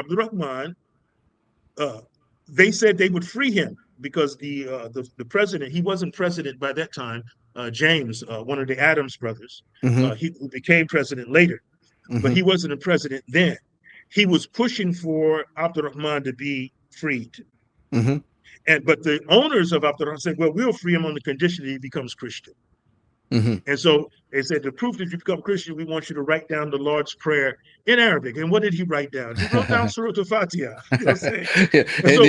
Abdul Rahman, they said they would free him because the president, he wasn't president by that time, James, one of the Adams brothers, Mm-hmm. who became president later, but Mm-hmm. he wasn't a president then. He was pushing for Abdul Rahman to be freed. Mm-hmm. But the owners of Abdul Rahman said, well, we'll free him on the condition that he becomes Christian. Mm-hmm. And so they said, to prove that you become Christian, we want you to write down the Lord's Prayer in Arabic. And what did he write down? He wrote down Surah Al-Fatiha. You know what I'm saying? Yeah, And so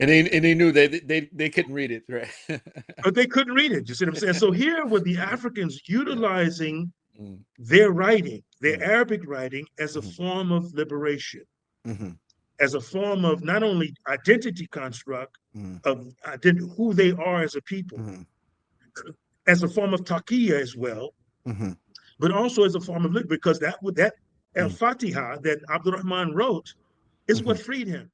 and they knew they couldn't read it, right? but they couldn't read it. You see what I'm saying? So here were the Africans Yeah. utilizing Mm, their writing, their mm, Arabic writing, as a mhm, form of liberation, mhm, as a form of not only identity construct mhm, of who they are as a people, mhm, as a form of taqiyya as well, mhm, but also as a form of liberty, because that mhm, al-Fatiha that Abdul Rahman wrote is what mhm. freed him.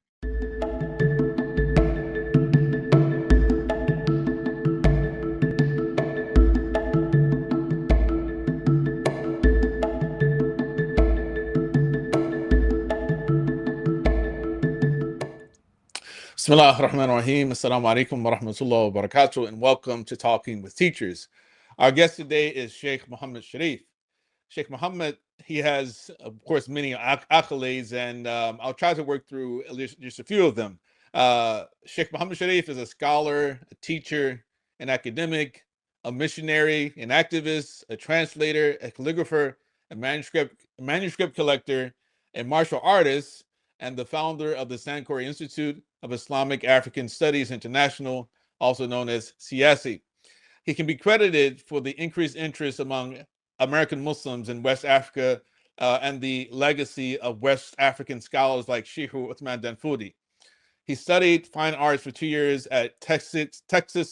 Bismillah ar-Rahman ar-Rahim. Assalamu alaikum wa rahmatullahi wa barakatuh, and welcome to Talking with Teachers. Our guest today is Shaykh Muhammad Shareef. Shaykh Muhammad, he has, of course, many accolades, and I'll try to work through at least just a few of them. Shaykh Muhammad Shareef is a scholar, a teacher, an academic, a missionary, an activist, a translator, a calligrapher, a manuscript collector, a martial artist, and the founder of the Sankore Institute of Islamic African Studies International, also known as SIIASI. He can be credited for the increased interest among American Muslims in West Africa and the legacy of West African scholars like Shaykh Uthman Danfoudi. He studied fine arts for 2 years at Texas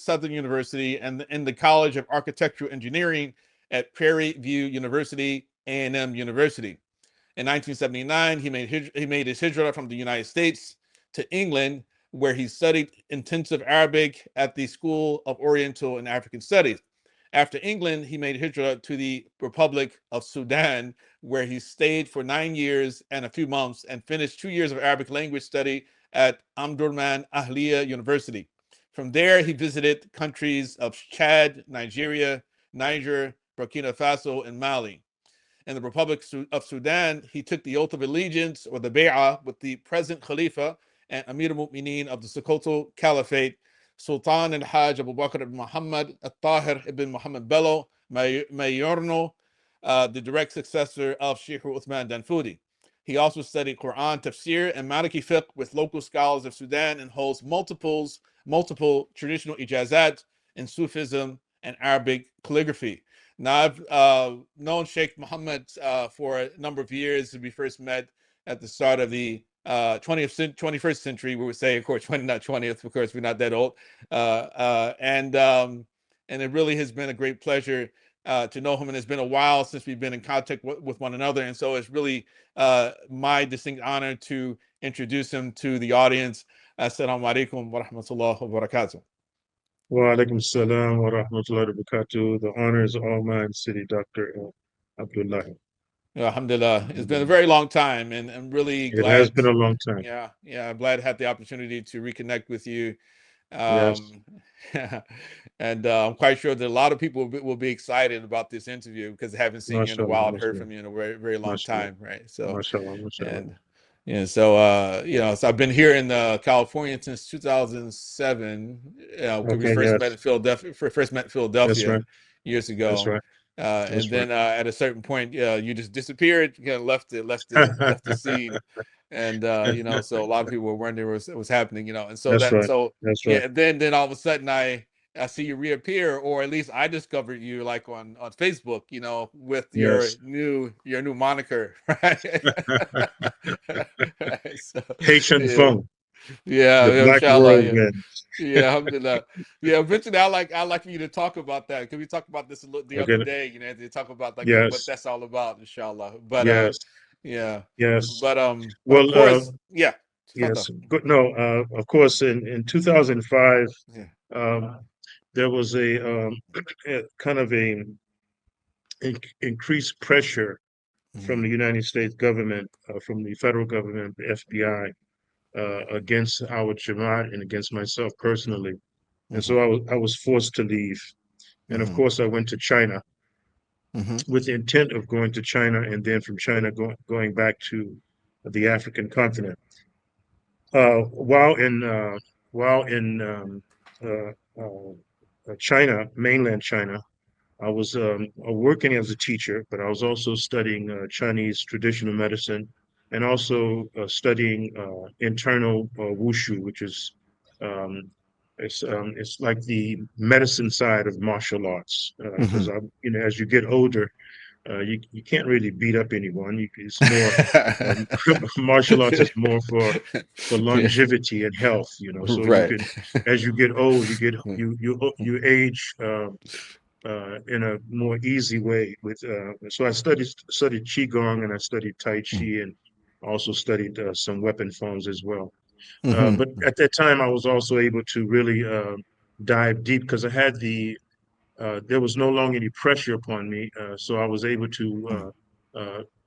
Southern University and in the College of Architectural Engineering at Prairie View University, A&M University. In 1979, he made his hijrah from the United States to England, where he studied intensive Arabic at the School of Oriental and African Studies. After England, he made hijrah to the Republic of Sudan, where he stayed for 9 years and a few months and finished 2 years of Arabic language study at Omdurman Ahliya University. From there, he visited countries of Chad, Nigeria, Niger, Burkina Faso, and Mali. In the Republic of Sudan, he took the oath of allegiance, or the bay'ah, with the present Khalifa and Amir al-Mu'mineen of the Sokoto Caliphate, Sultan al-Hajj Abu Bakr ibn Muhammad al-Tahir ibn Muhammad Bello Mayorno, the direct successor of Shaykh Uthman Danfoudi. He also studied Quran, tafsir, and Maliki fiqh with local scholars of Sudan and holds multiple traditional ijazat in Sufism and Arabic calligraphy. Now, I've known Shaykh Muhammad for a number of years. We first met at the start of the 21st century. We would say, of course, not 20th, of course, we're not that old. And it really has been a great pleasure to know him. And it's been a while since we've been in contact with one another. And so it's really my distinct honor to introduce him to the audience. Assalamu alaikum wa rahmatullahi wa barakatuh. Wa alaikum salam wa rahmatullahi wa barakatuh. The honor is all mine, City Dr. Abdullah. Alhamdulillah. It's been a very long time, and I'm really It has glad. been a long time. Yeah, I'm glad to have the opportunity to reconnect with you. Yes, And I'm quite sure that a lot of people will be excited about this interview because they haven't seen you in a mashallah, while and heard mashallah, from you in a very, very long mashallah, time, right? So, mashallah, mashallah. and so I've been here in California since 2007. Because we Okay, first met yes, in Philadelphia. First met in that's Philadelphia right, years that's ago, right, and that's right. then at a certain point, you just disappeared. You kind of left the scene, and so a lot of people were wondering what was happening. And so That's right, that's right. yeah. Then all of a sudden, I see you reappear, or at least I discovered you like on Facebook, with your Yes. new moniker, right? Right, so, Haitian yeah, Fang, the yeah, Black inshallah, yeah. Whirlwind. Yeah, alhamdulillah. Yeah, eventually I like for you to talk about that because we talked about this the other Okay, day, they talk about like what yes, that's all about, inshallah. But yes, yeah. yes. But of Well, course, yeah. yes, Tafadhal. good. No, of course, in 2005, Yeah. um, there was a kind of a increased pressure from the United States government, from the federal government, the FBI, against our Jamaat and against myself personally. And so I was forced to leave. And of course, I went to China with the intent of going to China, and then from China going back to the African continent. While in China, mainland China, I was working as a teacher, but I was also studying Chinese traditional medicine and also studying internal wushu, which is um, it's like the medicine side of martial arts. Because as you get older, you can't really beat up anyone. It's more um, martial arts is more for Yeah. longevity and health. So you Right. can, as you get old, you age. In a more easy way. So I studied qigong, and I studied tai chi, and also studied some weapon forms as well. But at that time, I was also able to really dive deep because I had there was no longer any pressure upon me, so I was able to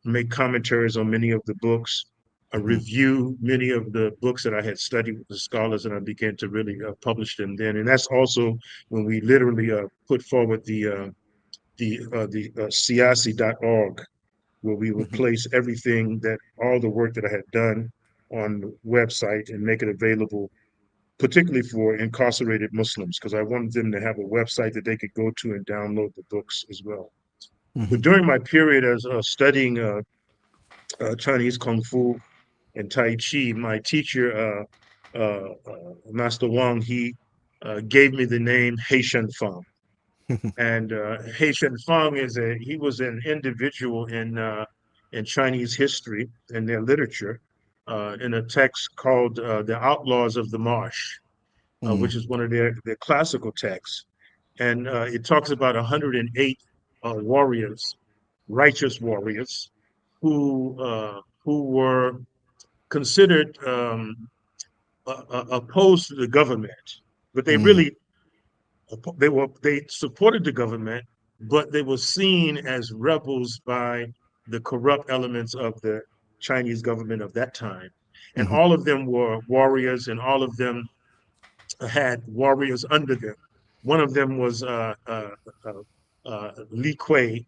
make commentaries on many of the books. I review many of the books that I had studied with the scholars, and I began to really publish them then. And that's also when we literally put forward the SIIASI.org, where we would place everything all the work that I had done on the website and make it available, particularly for incarcerated Muslims, because I wanted them to have a website that they could go to and download the books as well. But during my period as studying Chinese Kung Fu and Tai Chi, my teacher, Master Wang, he gave me the name Haitian Fang. And Haitian Fang he was an individual in Chinese history and their literature, in a text called The Outlaws of the Marsh, which is one of their classical texts. And it talks about 108 warriors, righteous warriors, who were considered opposed to the government, but they supported the government, but they were seen as rebels by the corrupt elements of the Chinese government of that time. And all of them were warriors, and all of them had warriors under them. One of them was Li Kuei,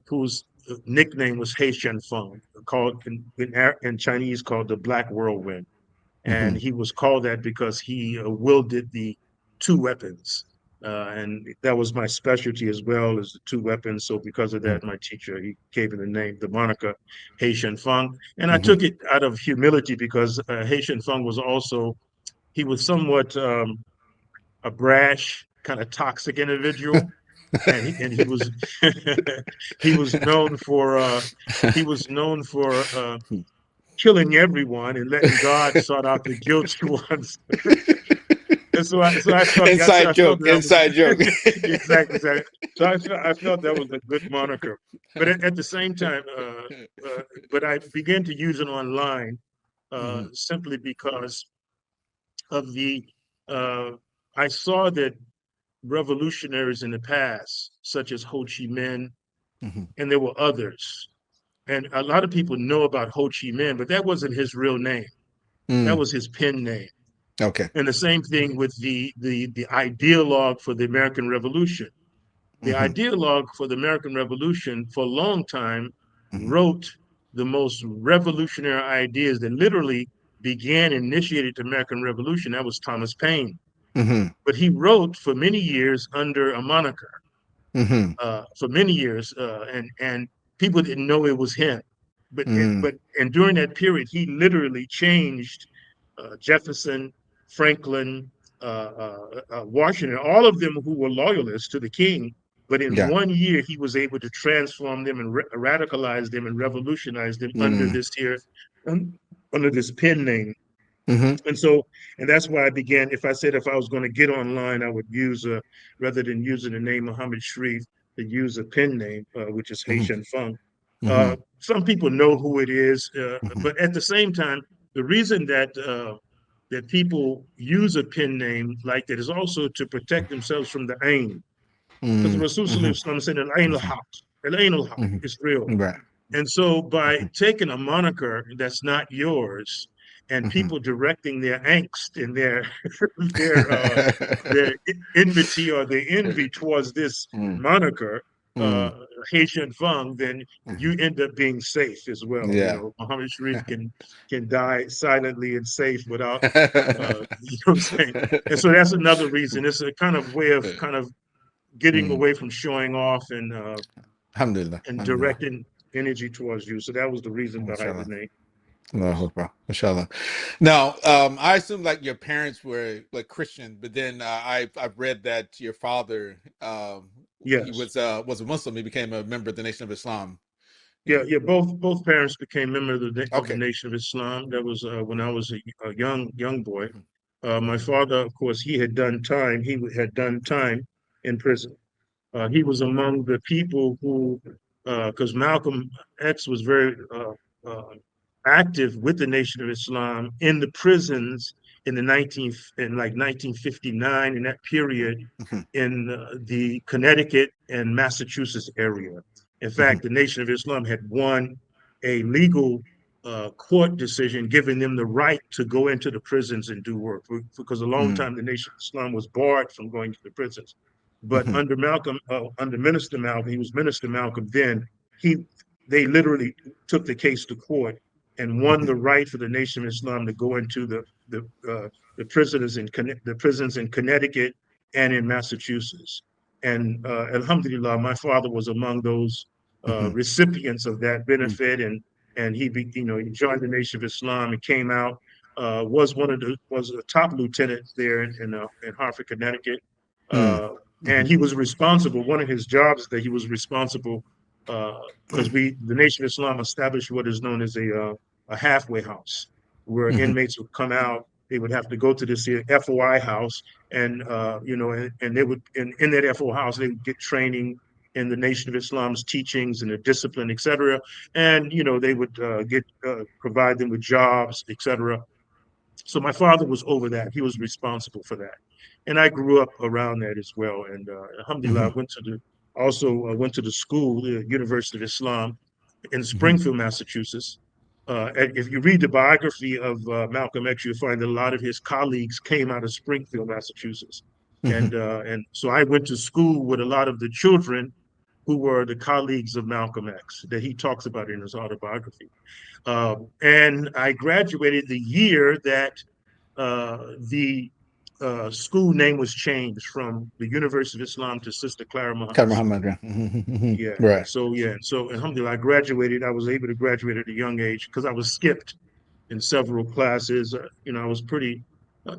whose nickname was Haitian Fang, called in Chinese called the Black Whirlwind. And he was called that because he wielded the two weapons. And that was my specialty as well, as the two weapons. So because of that, my teacher, he gave me the moniker Haitian Fang. And I took it out of humility because Haitian Fang he was somewhat a brash, kind of toxic individual. And he was he was known for killing everyone and letting God sort out the guilty ones. And Inside I felt joke. that was Inside joke. exactly. So I felt that was a good moniker. But at the same time, but I began to use it online simply because of I saw that revolutionaries in the past, such as Ho Chi Minh, and there were others. And a lot of people know about Ho Chi Minh, but that wasn't his real name. That was his pen name. Okay. And the same thing with the ideologue for the American Revolution. The ideologue for the American Revolution for a long time wrote the most revolutionary ideas that literally initiated the American Revolution. That was Thomas Paine. But he wrote for many years under a moniker, for many years, and people didn't know it was him. And during that period, he literally changed Jefferson, Franklin, Washington, all of them who were loyalists to the king. But in Yeah. 1 year, he was able to transform them and radicalize them and revolutionize them under this pen name. And that's why I began. If I was going to get online, I would use rather than using the name Muhammad Shareef, to use a pen name, which is Haitian Fang. Some people know who it is, but at the same time, the reason that people use a pen name like that is also to protect themselves from the ain. Because Rasul Sallallahu Alaihi Wasallam said, "Al-ain al-haq, al-ain al-haq," it's real. Right. And so by taking a moniker that's not yours and Mhm. people directing their angst and their uh their enmity or their envy towards this Mm, moniker, uh mm, Haitian Fang, then mhm. you end up being safe as well. You Yeah. know, Muhammad Shareef can die silently and safe without you know what I'm saying? And so that's another reason. It's a kind of way of kind of getting Mm. away from showing off Alhamdulillah. and Alhamdulillah. directing energy towards you. So that was the reason behind the Inshallah. name. Allahu Yes. Akbar. Inshallah. Now, I assume like your parents were like Christian, but then I've read that your father he Yes. was a Muslim. He became a member of the Nation of Islam. Yeah, Yeah. yeah. Both parents became members of the Okay. Nation of Islam. That was when I was a young boy. Mhm. My father, of course, he had done time. He had done time in prison. He was among the people who, because Malcolm X was very active with the Nation of Islam in the prisons in the 1959 in that period Mhm. in the Connecticut and Massachusetts area. In Mhm. fact, the Nation of Islam had won a legal court decision giving them the right to go into the prisons and do work because a long Mhm. time the Nation of Islam was barred from going to the prisons. But Mhm. under Malcolm, under Minister Malcolm, he was Minister Malcolm then. He, they literally took the case to court and won Mhm. the right for the Nation of Islam to go into the prisons in Connecticut and in Massachusetts. And Alhamdulillah, my father was among those Mhm. recipients of that Mhm. benefit, and he joined the Nation of Islam and came out. Was a top lieutenant there in Hartford, Connecticut, Mhm. uh, and he was responsible. One of his jobs that he was responsible because the Nation of Islam established what is known as a halfway house, where Mhm. inmates would come out. They would have to go to this FOI house, and and they would in that FO house they would get training in the Nation of Islam's teachings and the discipline, etc. And they would provide them with jobs, etc. So my father was over that. He was responsible for that. And I grew up around that as well. And alhamdulillah, Mhm. I went to the school, the University of Islam in Mhm. Springfield, Massachusetts. And if you read the biography of Malcolm X, you'll find that a lot of his colleagues came out of Springfield, Massachusetts. Mhm. And so I went to school with a lot of the children who were the colleagues of Malcolm X that he talks about in his autobiography. And I graduated the year that the school name was changed from the University of Islam to Sister Clara Khan Muhammad School. Muhammad. Yeah. Mhm. Mhm. Yeah, yeah. Right. So alhamdulillah, I graduated. I was able to graduate at a young age because I was skipped in several classes. I was pretty,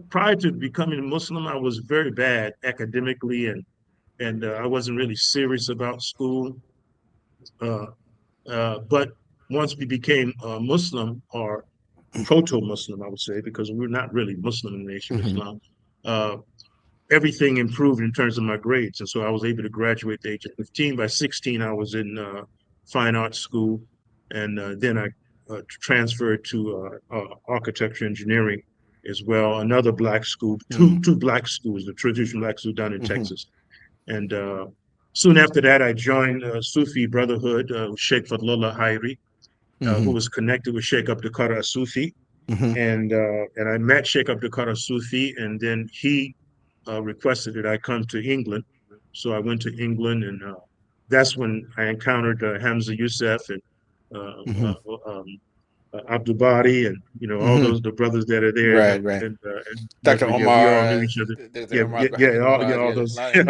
prior to becoming a Muslim, I was very bad academically and I wasn't really serious about school. Uh, but once we became Muslim or proto-Muslim, I would say, because we're not really Muslim in the Nation of Mhm. Islam, uh, everything improved in terms of my grades. And so I was able to graduate at the age of 15. By 16, I was in fine arts school. And then I transferred to architecture engineering as well, another black school, Mhm. two black schools, the traditional black school down in Mhm. Texas. And soon after that, I joined Sufi Brotherhood with Sheikh Fadlullah Hairi, who Mhm. was connected with Sheikh Abdul Qadir Sufi. Mhm. And I met Sheikh Abdul Qadir Sufi, and then he requested that I come to England. So I went to England, and that's when I encountered Hamza Youssef and uh, Mhm. uh, um, Abdul Bari, and all Mhm. those the brothers that are there, Right. Right. and Dr. yeah, we all Omar, knew each other. there's Yeah, Omar yeah, Abdul yeah, Hakim all, yeah, Murad. all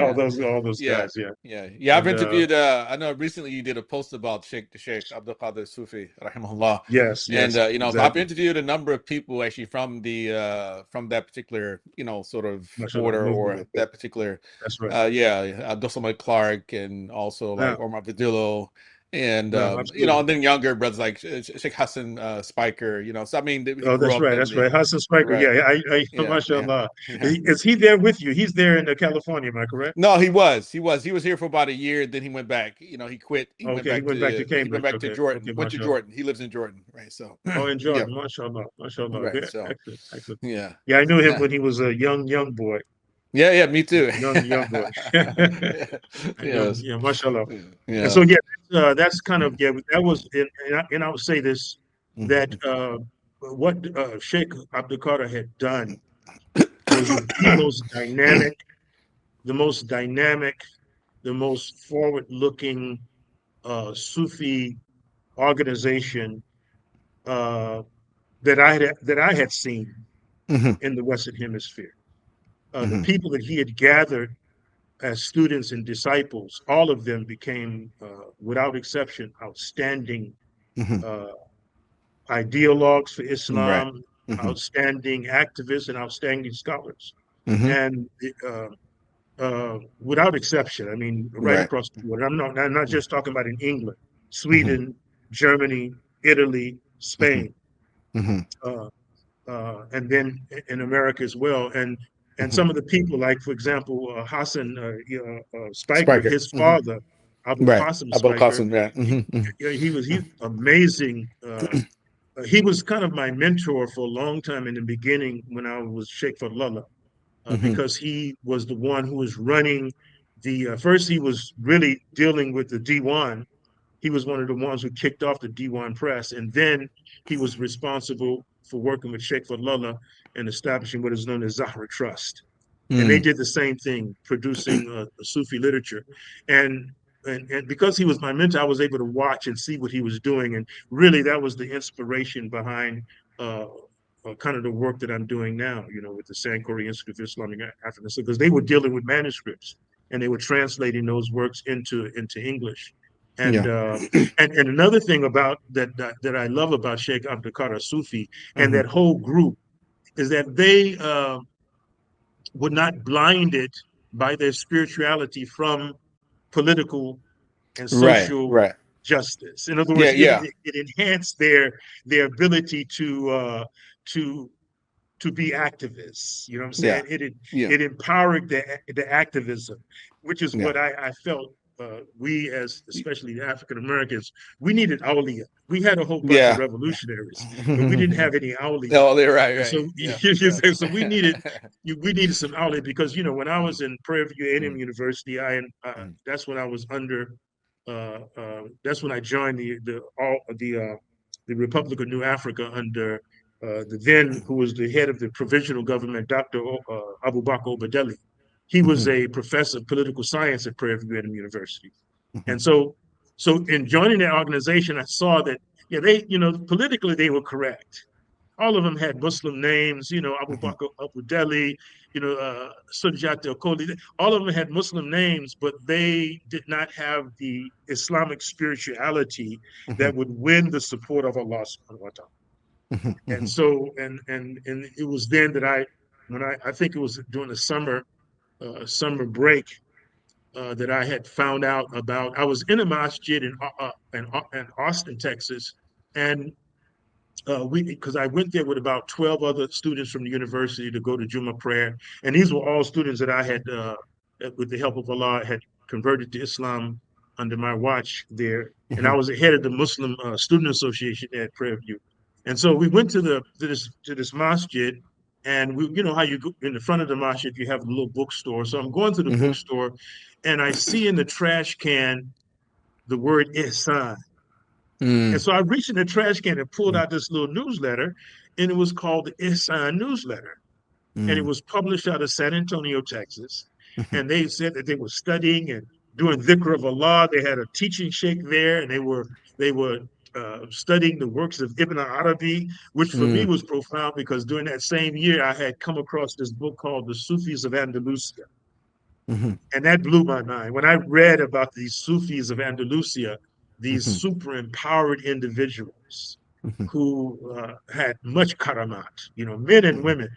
Yeah, those, yeah, all those yeah, guys, yeah, yeah. I've and interviewed. I know recently you did a post about Sheikh Abdul Qadir Sufi, rahimahullah, yes, and yes, so I've exactly. interviewed a number of people actually from that particular sort of Mashallah, order movement. or Okay, that particular that's right. yeah, Abdul Samad Clark and also like Now, Omar Vidillo and absolutely. and then younger brothers like Sheikh Hassan Spiker, so I mean he Oh, grew that's up right. in That's the right. Hassan Spiker. right. Yeah, Yeah, yeah, mashallah. yeah. Is he there with you? He's there in California. Am I correct? No, he was here for about a year. Then he went back. He quit. Okay, he went back to He went Cambridge. back to Okay, Jordan. okay, Went to mashallah. Jordan. He lives in Jordan, right? So, Oh, in yeah, Jordan, mashallah, mashallah. right. Good, So, excellent, excellent. yeah, Yeah, I knew him when he was a young boy. Yeah, me too. young boy. Yes. Yeah, mashallah. And Yeah. so yeah, that's kind of, yeah, that was, and I would say this, that Mhm. what Sheikh Abdul Qadir had done was the most dynamic, the most dynamic, the most forward-looking Sufi organization uh, that I had seen Mhm. in the Western Hemisphere. The Mhm. people that he had gathered as students and disciples, all of them became, without exception, outstanding Mhm. uh, ideologues for Right. Islam, Mhm. outstanding activists, and outstanding scholars. Mhm. And without exception, I mean, right Right. across the board. I'm not just talking about in England, Mhm. Sweden, Germany, Italy, Mhm. Spain, Mhm. uh, and then in America as well. And Mhm. some of the people, like for example, Hassan Spiker, Spiker. his Mhm. father, Abu Right. Qasim Abul Spiker, Qasim. Yeah. he, Mhm. Mhm. he's amazing. He was kind of my mentor for a long time in the beginning when I was Sheikh Fadlallah, Mhm. because he was the one who was running the. First, he was really dealing with the D1. He was one of the ones who kicked off the D1 press, and then he was responsible for working with Sheikh Fadlallah and establishing what is known as Zahra Trust. And they Mm. did the same thing, producing Sufi literature. And, and because he was my mentor, I was able to watch and see what he was doing. And really, that was the inspiration behind uh, kind of the work that I'm doing now, with the Sankore Institute of Islamic Africa, because they were dealing with manuscripts and they were translating those works into English. And Yeah. uh, and another thing about that I love about Sheikh Abdul Qadir Sufi and Mhm. that whole group is that they were not blinded by their spirituality from political and Right. social Right. justice. In other Yeah. words, Yeah. it enhanced their ability to to be activists. You know what I'm Yeah. saying? Yeah. It empowered the activism, which is Yeah. what I felt we, as especially the African Americans, we needed awliya. We had a whole bunch of Yeah. revolutionaries, but we didn't have any awliya. Oh, they're right. And Right. so, Yeah. Yeah. so we needed some outlet because when I was Mhm. in Prairie View A&M Mhm. University, Mhm. that's when I was under that's when I joined the Republic of New Africa under the then who was the head of the provisional government, Dr. Abu Bakr Obadeli. He was Mhm. a professor of political science at Prairie View A&M University, Mhm. and so in joining that organization, I saw that yeah they politically they were correct. All of them had Muslim names, Abu Mhm. Bakr Abu Deli, Sunjat al Koli. All of them had Muslim names, but they did not have the Islamic spirituality that Mhm. would win the support of Allah subhanahu wa ta'ala. Mhm. And Mhm. so, and it was then that I think it was during the summer break that I had found out about. I was in a masjid in Austin, Texas, and because I went there with about 12 other students from the university to go to Juma prayer, and these were all students that I had, with the help of Allah, had converted to Islam under my watch there, and I Mhm. was the head of the Muslim Student Association there at Prairie View, and so we went to this masjid, and we, how you go in the front of the masjid, you have a little bookstore. So I'm going to the Mhm. bookstore, and I see in the trash can the word ihsan. And Mm. so I reached in the trash can and pulled Mm. out this little newsletter, and it was called the Ihsan Newsletter. And it Mm. was published out of San Antonio, Texas. Mhm. And they said that they were studying and doing dhikr of Allah. They had a teaching sheikh there, and they were studying the works of Ibn Arabi, which for me Mm. was profound because during that same year I had come across this book called The Sufis of Andalusia. Mhm. And that blew my mind. When I read about these Sufis of Andalusia, these Mhm. super empowered individuals Mhm. who had much karamat, men and Mhm. women.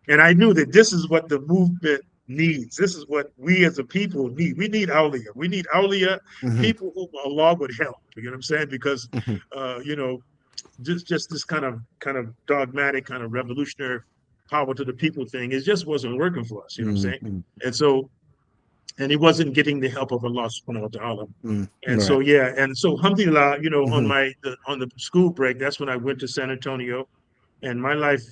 And I knew that this is what the movement needs. This is what we as a people need. We need awliya. We need awliya, Mhm. people whom Allah would help. You know what I'm saying? Because, Mhm. uh, you know, just this kind of dogmatic, kind of revolutionary power to the people thing, it just wasn't working for us. You know what I'm saying? Mhm. And so and he wasn't getting the help of Allah subhanahu wa ta'ala. Mm. And so Right. yeah, and so alhamdulillah, on Mhm. on the school break, that's when I went to San Antonio, and my life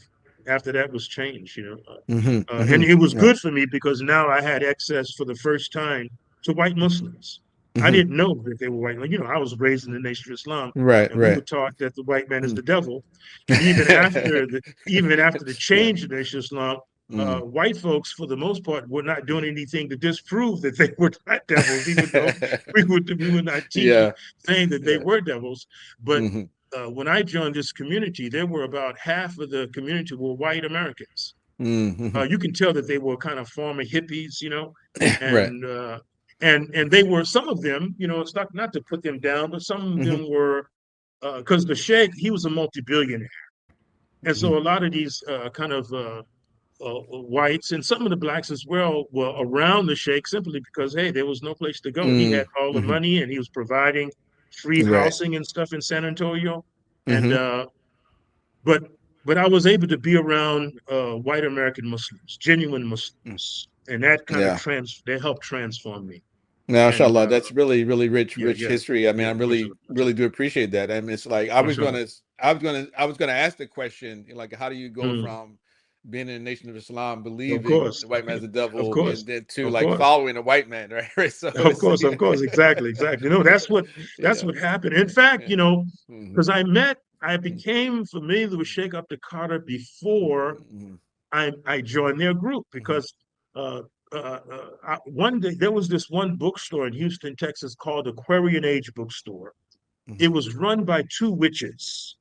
after that was changed, and Mm-hmm. it was Yeah. good for me because now I had access for the first time to white Muslims. I Mm-hmm. didn't know that they were white. I was raised in the Nation of Islam, Right, and we were right. taught that the white man is Mm. the devil. And even after the Yeah. change of the Nation of Islam, Mm. white folks, for the most part, were not doing anything to disprove that they were not devils, even though we were not teaching Yeah. saying that they Yeah. were devils. But Mm-hmm. when I joined this community, there were about half of the community were white Americans. Mm-hmm. You can tell that they were kind of former hippies, Right. and and they were, some of them, it's not to put them down, but some of Mm-hmm. them were, because the Sheikh, he was a multi-billionaire, and Mm-hmm. so a lot of these kind of whites and some of the blacks as well were around the Sheikh simply because, hey, there was no place to go. He had all the Mm-hmm. money and he was providing free Right. housing and stuff in San Antonio, and Mm-hmm. but but I was able to be around white American Muslims, genuine Muslims, and that kind of Yeah. they helped transform me. Now, And inshallah, that's really, really rich, yeah, rich yeah, history. I mean, yeah, I mashallah, really, really mashallah, do appreciate that. I mean, it's like mashallah. I was gonna ask the question, like, how do you go Mm, from being in the Nation of Islam, of believing course, the white man's the of devil, and course, then to of like course. following a white man, right? Right. So Of it's course, of course, exactly, exactly. No, that's yeah, what happened. In fact, yeah. Mm-hmm. because I became familiar with Sheikh Abdul Qadir before Mm-hmm. I joined their group Mm-hmm. because one day there was this one bookstore in Houston, Texas called Aquarian Age Bookstore. It was run by two witches.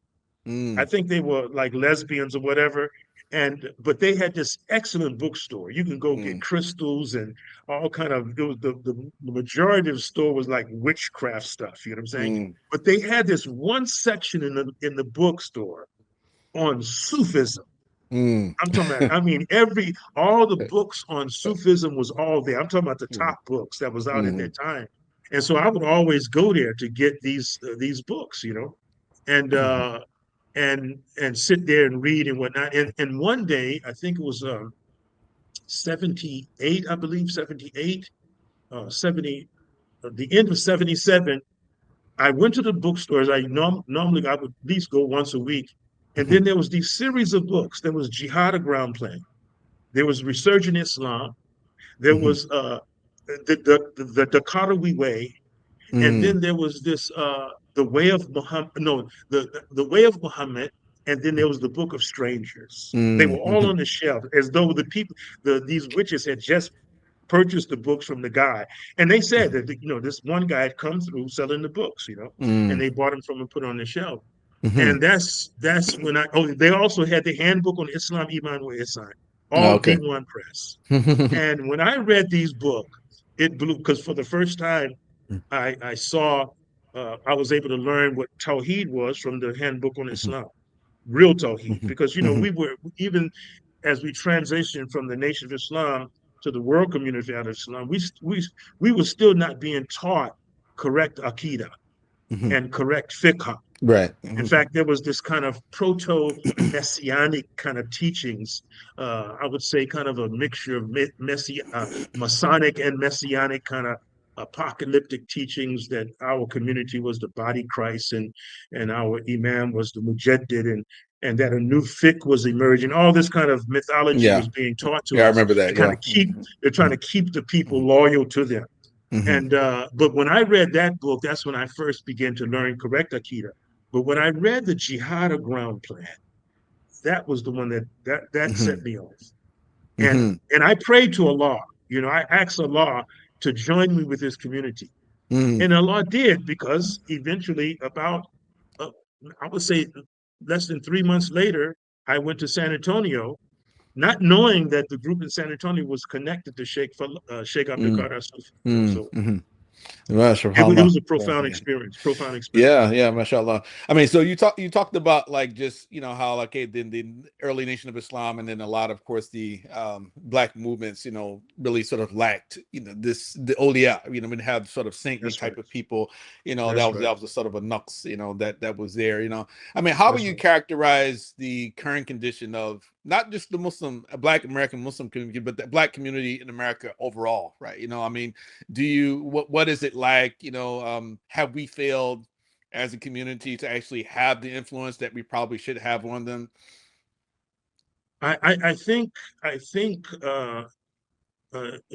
I Mm-hmm. think they were like lesbians or whatever. And but they had this excellent bookstore. You can go get crystals and all kind of. It was the majority of the store was like witchcraft stuff. You know what I'm saying? Mm-hmm. But they had this one section in the bookstore on Sufism. I'm talking about, I mean, all the books on Sufism was all there. I'm talking about the top books that was out at Mm-hmm. that time. And so I would always go there to get these books, and Mm-hmm. and sit there and read and whatnot. And one day, I think it was 78, I believe, 78, 70, the end of 77, I went to the bookstores. Normally I would at least go once a week. And Mm-hmm. then there was these series of books. There was Jihad, a ground plan. There was Resurgent Islam. There Mm-hmm. was the Dakarawi Way, and then there was this the Way of Muhammad. No, the Way of Muhammad, and then there was the Book of Strangers. They were all Mm-hmm. on the shelf, as though these witches had just purchased the books from the guy, and they said that this one guy had come through selling the books, and they bought them from and put it on the shelf. Mm-hmm. And that's when they also had the handbook on Islam, Iman wa Ihsan, all Okay. D1 press. And when I read these books, it blew, because for the first time I saw, I was able to learn what Tawheed was from the handbook on Mhm, Islam, real Tawheed, mhm, because mhm. we were, even as we transitioned from the Nation of Islam to the world community out of Islam, we were still not being taught correct Aqidah Mhm. and correct fiqh. Right. In Mhm. fact, there was this kind of proto-messianic kind of teachings. I would say kind of a mixture of Masonic and messianic kind of apocalyptic teachings, that our community was the body Christ, and our imam was the mujaddid, and that a new fiqh was emerging. All this kind of mythology Yeah. was being taught to Yeah, I us remember to that. kind Yeah. of Mhm, they're trying to mhm, keep the people mhm, loyal to them. mhm, And but when I read that book, that's when I first began to learn correct Akida. But when I read the Jihad ground plan, that was the one that set mhm, me off. And mhm, and I prayed to Allah. I asked Allah to join me with this community, mhm. and Allah did, because eventually, about uh, I would say less than 3 months later, I went to San Antonio, not knowing that the group in San Antonio was connected to Sheikh Abdul Mhm, Qadir Sufi. mhm, So mhm. Well, it subhanallah. was a Yeah, profound yeah. experience. Profound experience. Yeah, yeah, mashallah. I mean, so you talked about like just how like the early Nation of Islam, and then a lot of course the black movements really sort of lacked the Olia, we have sort of saintly That's right. type of people, That's right. that was a sort of a nux, that was there. I mean, how would That's you right. characterize the current condition of not just the Black American Muslim community, but the Black community in America overall, right? I mean, what is it like? Have we failed as a community to actually have the influence that we probably should have on them? I think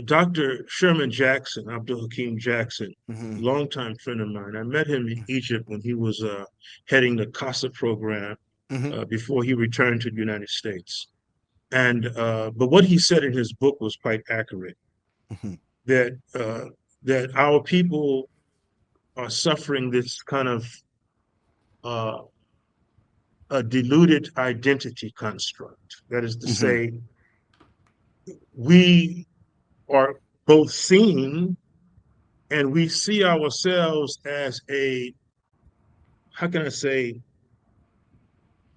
Dr. Sherman Jackson, Abdul Hakim Jackson, Hmm. longtime friend of mine. I met him in Egypt when he was heading the CASA program Hmm. before he returned to the United States. And but what he said in his book was quite accurate. Hmm. That that our people are suffering this kind of uh, a diluted identity construct. That is to Hmm. say, we are both seen and we see ourselves as a, how can I say,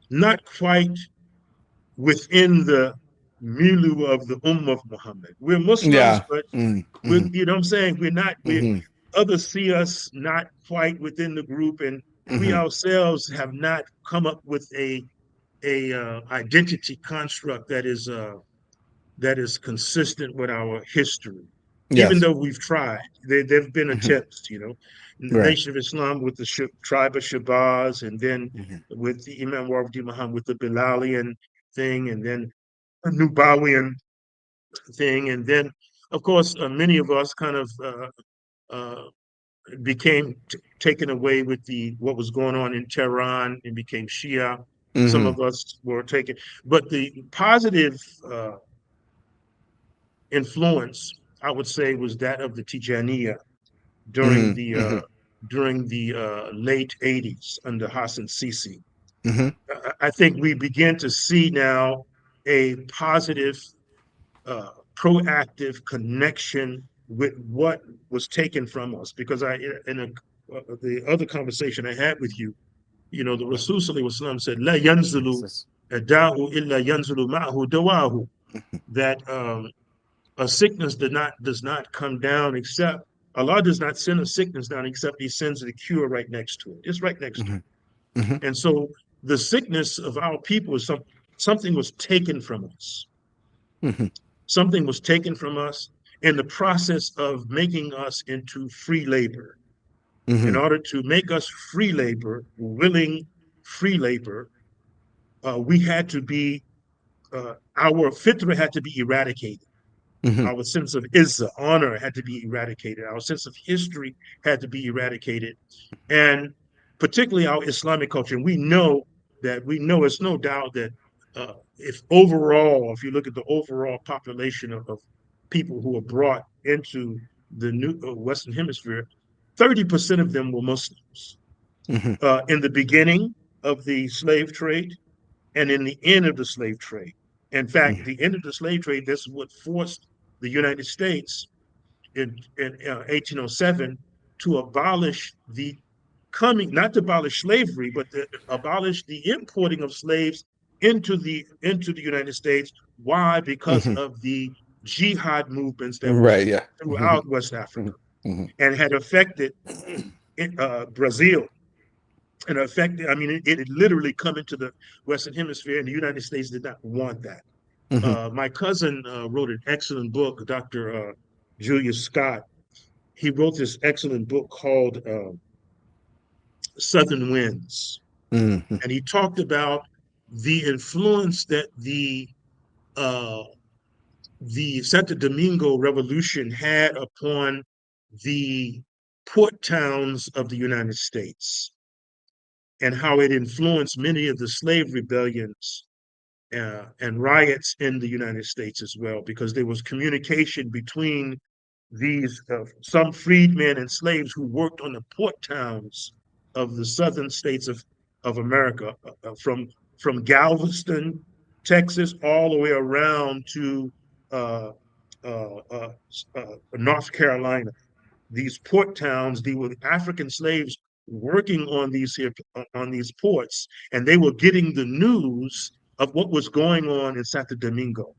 not quite within the milieu of the Ummah of Muhammad. We're Muslims, Yeah. but we're, Mm-hmm. you know what I'm saying? We're not, we Hmm. others see us not quite within the group, and we Hmm. ourselves have not come up with a identity construct that is consistent with our history. Even Yes. though we've tried, there have been Hmm. attempts, you know, in the Right. Nation of Islam with the tribe of Shabazz, and then Hmm. with the Imam Wardi Muhammad with the Bilalian thing, and then a Nubawian thing, and then, of course, many of us kind of uh, became taken away with the what was going on in Tehran and became Shia. Some Hmm. of us were taken, but the positive influence, I would say, was that of the Tijaniya during the Hmm. late '80s under Hassan Sisi. Hmm. I think we begin to see now a positive, proactive connection with what was taken from us. Because the other conversation I had with you, you know, the Rasul Sallallahu Alaihi Wasallam said, "La yanzulu da'u illa yanzulu ma'hu dawahu." That a sickness does not come down except Allah does not send a sickness down except He sends the cure right next to it. It's right next to Hmm. it. Hmm. And so the sickness of our people is something was taken from us. Hmm. Something was taken from us in the process of making us into free labor. In Hmm. order to make us free labor, willing free labor, we had to be our fitra had to be eradicated. Hmm. Our sense of izzah, honor had to be eradicated. Our sense of history had to be eradicated. And particularly our Islamic culture. And we know it's no doubt that if overall, if you look at the overall population of people who were brought into the new Western Hemisphere, 30% of them were Muslims. Hmm. In the beginning of the slave trade, and in the end of the slave trade. In fact, the end of the slave trade, this is what forced the United States in 1807 to abolish the not to abolish slavery, but to abolish the importing of slaves into the United States. Why? Because Hmm. of the jihad movements that was Right. Yeah. Hmm. throughout West Africa Hmm. and had affected Brazil and affected. I mean, it had literally come into the Western Hemisphere, and the United States did not want that. Hmm. My cousin wrote an excellent book, Dr. Julius Scott. He wrote this excellent book called Southern Winds, Hmm. and he talked about the influence that uh, the Santo Domingo Revolution had upon the port towns of the United States, and how it influenced many of the slave rebellions and riots in the United States as well, because there was communication between these some freedmen and slaves who worked on the port towns of the southern states of America, from Galveston, Texas, all the way around to uh, uh, uh, North Carolina. These port towns, they were African slaves working on these ports, and they were getting the news of what was going on in Santo Domingo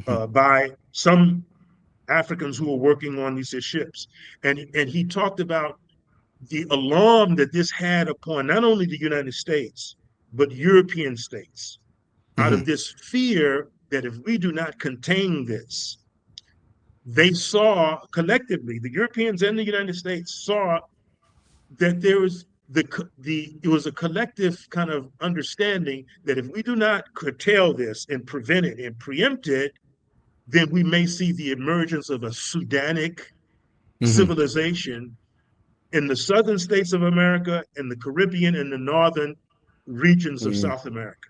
Hmm. by some Africans who were working on these ships. And he talked about the alarm that this had upon not only the United States, but European states, out Hmm. of this fear that if we do not contain this, they saw collectively, the Europeans and the United States saw that there was it was a collective kind of understanding that if we do not curtail this and prevent it and preempt it, then we may see the emergence of a Sundanic civilization in the southern states of America and the Caribbean and the northern regions of South America.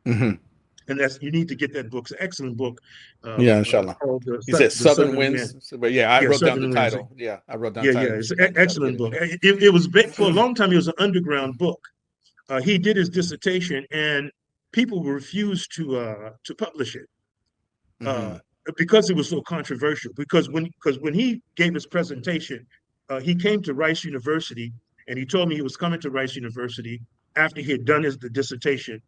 And that's, you need to get that book. It's an excellent book. Yeah, inshallah. Called He said The Southern Southern Winds. Wind. But yeah, I wrote down the Southern Winds. title. Yeah, I wrote down Yeah, the title. it's an excellent book. It was for a long time. It was an underground book. He did his dissertation, and people refused to publish it because it was so controversial. Because when he gave his presentation, he came to Rice University, and he told me he was coming to Rice University after he had done the dissertation,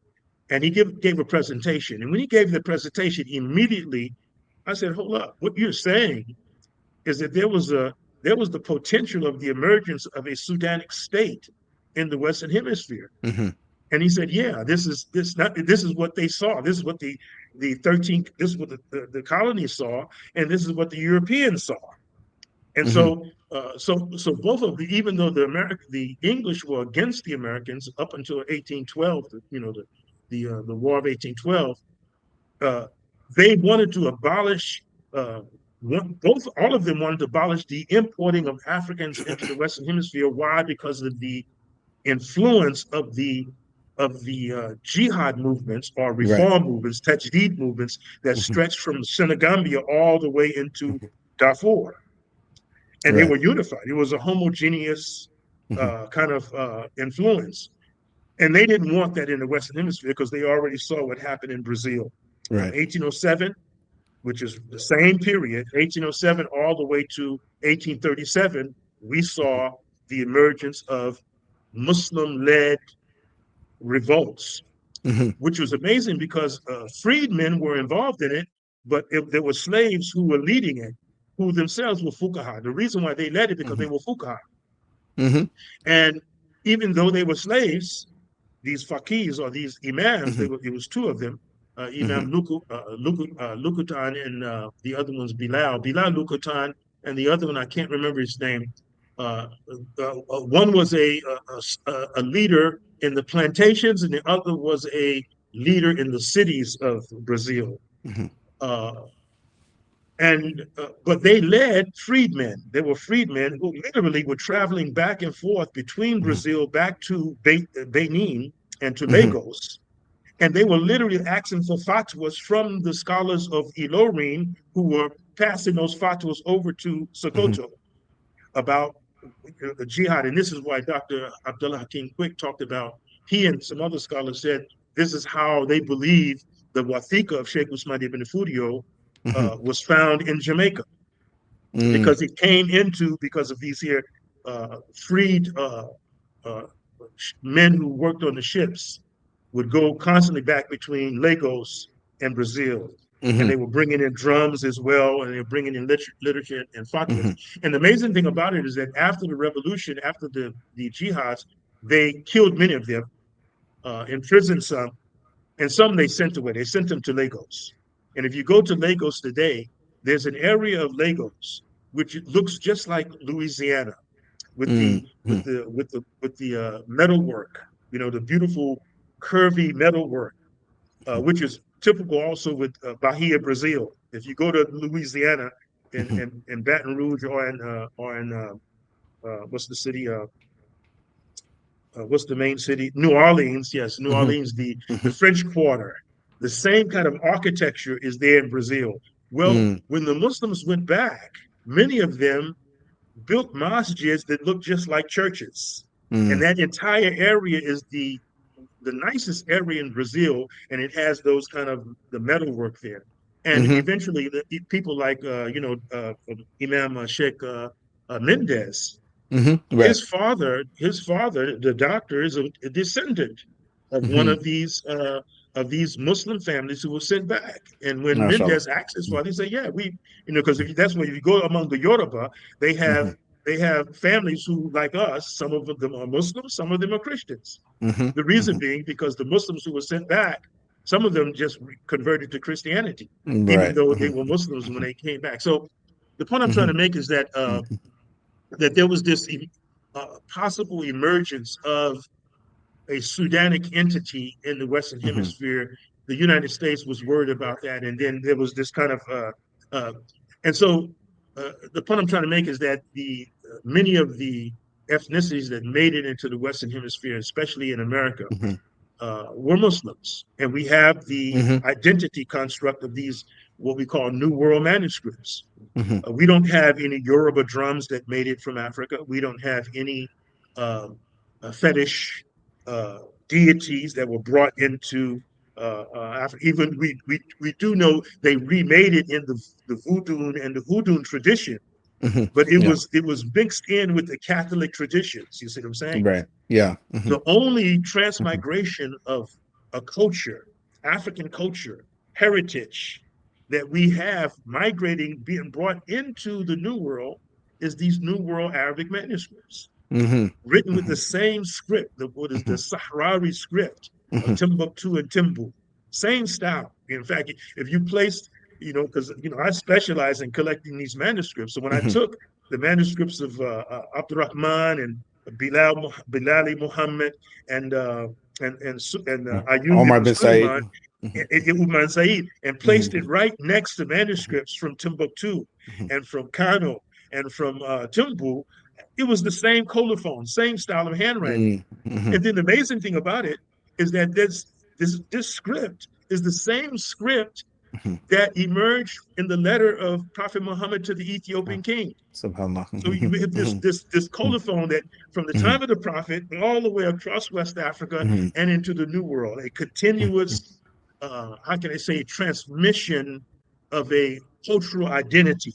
and he gave a presentation. And when he gave the presentation, immediately I said, "Hold up! What you're saying is that there was the potential of the emergence of a Sundanic state in the Western Hemisphere." And he said, "Yeah, this is what they saw. This is what the 13th. This is what the colonies saw, and this is what the Europeans saw." And so both of even though the English were against the Americans up until 1812, the War of 1812, they wanted to abolish. All of them wanted to abolish the importing of Africans into the Western Hemisphere. Why? Because of the influence of the jihad movements or reform movements, tajdeed movements that stretched from Senegambia all the way into Darfur. And they were unified. It was a homogeneous kind of influence. And they didn't want that in the Western Hemisphere because they already saw what happened in Brazil. 1807, which is the same period, 1807 all the way to 1837, we saw the emergence of Muslim-led revolts, which was amazing because freedmen were involved in it, but there were slaves who were leading it, who themselves were fuqaha. The reason why they led it because they were fuqaha. And even though they were slaves, these faqirs or these imams, it was two of them, Imam Lukutan and the other one's Bilal Lukutan, and the other one, I can't remember his name. One was a leader in the plantations, and the other was a leader in the cities of Brazil. But they led freedmen. They were freedmen who literally were traveling back and forth between Brazil back to Benin and to Lagos. And they were literally asking for fatwas from the scholars of Ilorin, who were passing those fatwas over to Sokoto about the jihad. And this is why Dr. Abdullah Hakim Quick talked about, he and some other scholars said, this is how they believe the Wathika of Shaykh Usman ibn Fudio was found in Jamaica. Because it came because of these here freed men who worked on the ships would go constantly back between Lagos and Brazil. And they were bringing in drums as well, and they were bringing in literature and fatwas. And the amazing thing about it is that after the revolution, after the jihads, they killed many of them, imprisoned some, and some they sent away. They sent them to Lagos. And if you go to Lagos today, there's an area of Lagos which looks just like Louisiana, with the metalwork, the beautiful curvy metalwork, which is typical also with Bahia, Brazil. If you go to Louisiana in Baton Rouge or in what's the city? What's the main city? New Orleans. Yes, New Orleans, the French Quarter. The same kind of architecture is there in Brazil. Well, when the Muslims went back, many of them built masjids that look just like churches. And that entire area is the nicest area in Brazil, and it has those kind of the metalwork there. And eventually, the people like Imam Sheikh Mendez, his father, the doctor, is a descendant of one of these Muslim families who were sent back. And when Mendez asked his father, he said, "Yeah, because that's where if you go among the Yoruba, they have families who, like us, some of them are Muslims, some of them are Christians." The reason being because the Muslims who were sent back, some of them just converted to Christianity, even though they were Muslims when they came back. So the point I'm trying to make is that that there was this possible emergence of a Sundanic entity in the Western Mhm. Hemisphere. The United States was worried about that, and then there was this kind of, uh, and so the point I'm trying to make is that the many of the ethnicities that made it into the Western Hemisphere, especially in America, Mhm. were Muslims, and we have the Mhm. identity construct of these what we call New World manuscripts. Mhm. We don't have any Yoruba drums that made it from Africa. We don't have any uh, fetish uh, deities that were brought into Africa. Even we do know they remade it in the voodoo and the hoodoo tradition, Mhm. but Yeah. it was mixed in with the Catholic traditions. You see what I'm saying? Right. Yeah. The Mhm. only Mhm. transmigration of a culture, African culture, heritage that we have migrating, being brought into the New World is these New World Arabic manuscripts, Mhm. written with the Mhm. same script, what is the Mhm. Sahrawi script of Mhm. Timbuktu and Timbu. Same style. In fact, if you placed, because I specialize in collecting these manuscripts. So when I Mhm. took the manuscripts of Abdul Rahman and Bilali Muhammad and Ayub Omar ibn bin Said. Suleiman, Mhm. Uman Said, and placed it Mhm. right next to Mhm. manuscripts from Timbuktu Mhm. and from Kano and from Timbu. It was the same colophon, same style of handwriting. Mhm. Mhm. And then the amazing thing about it is that this script is the same script Mhm. that emerged in the letter of Prophet Muhammad to the Ethiopian king. Subhanallah. So you Mhm. have Mhm. this colophon that from the Mhm. time of the Prophet all the way across West Africa Mhm. and into the New World, a Mhm. continuous, how can I say, transmission of a cultural identity.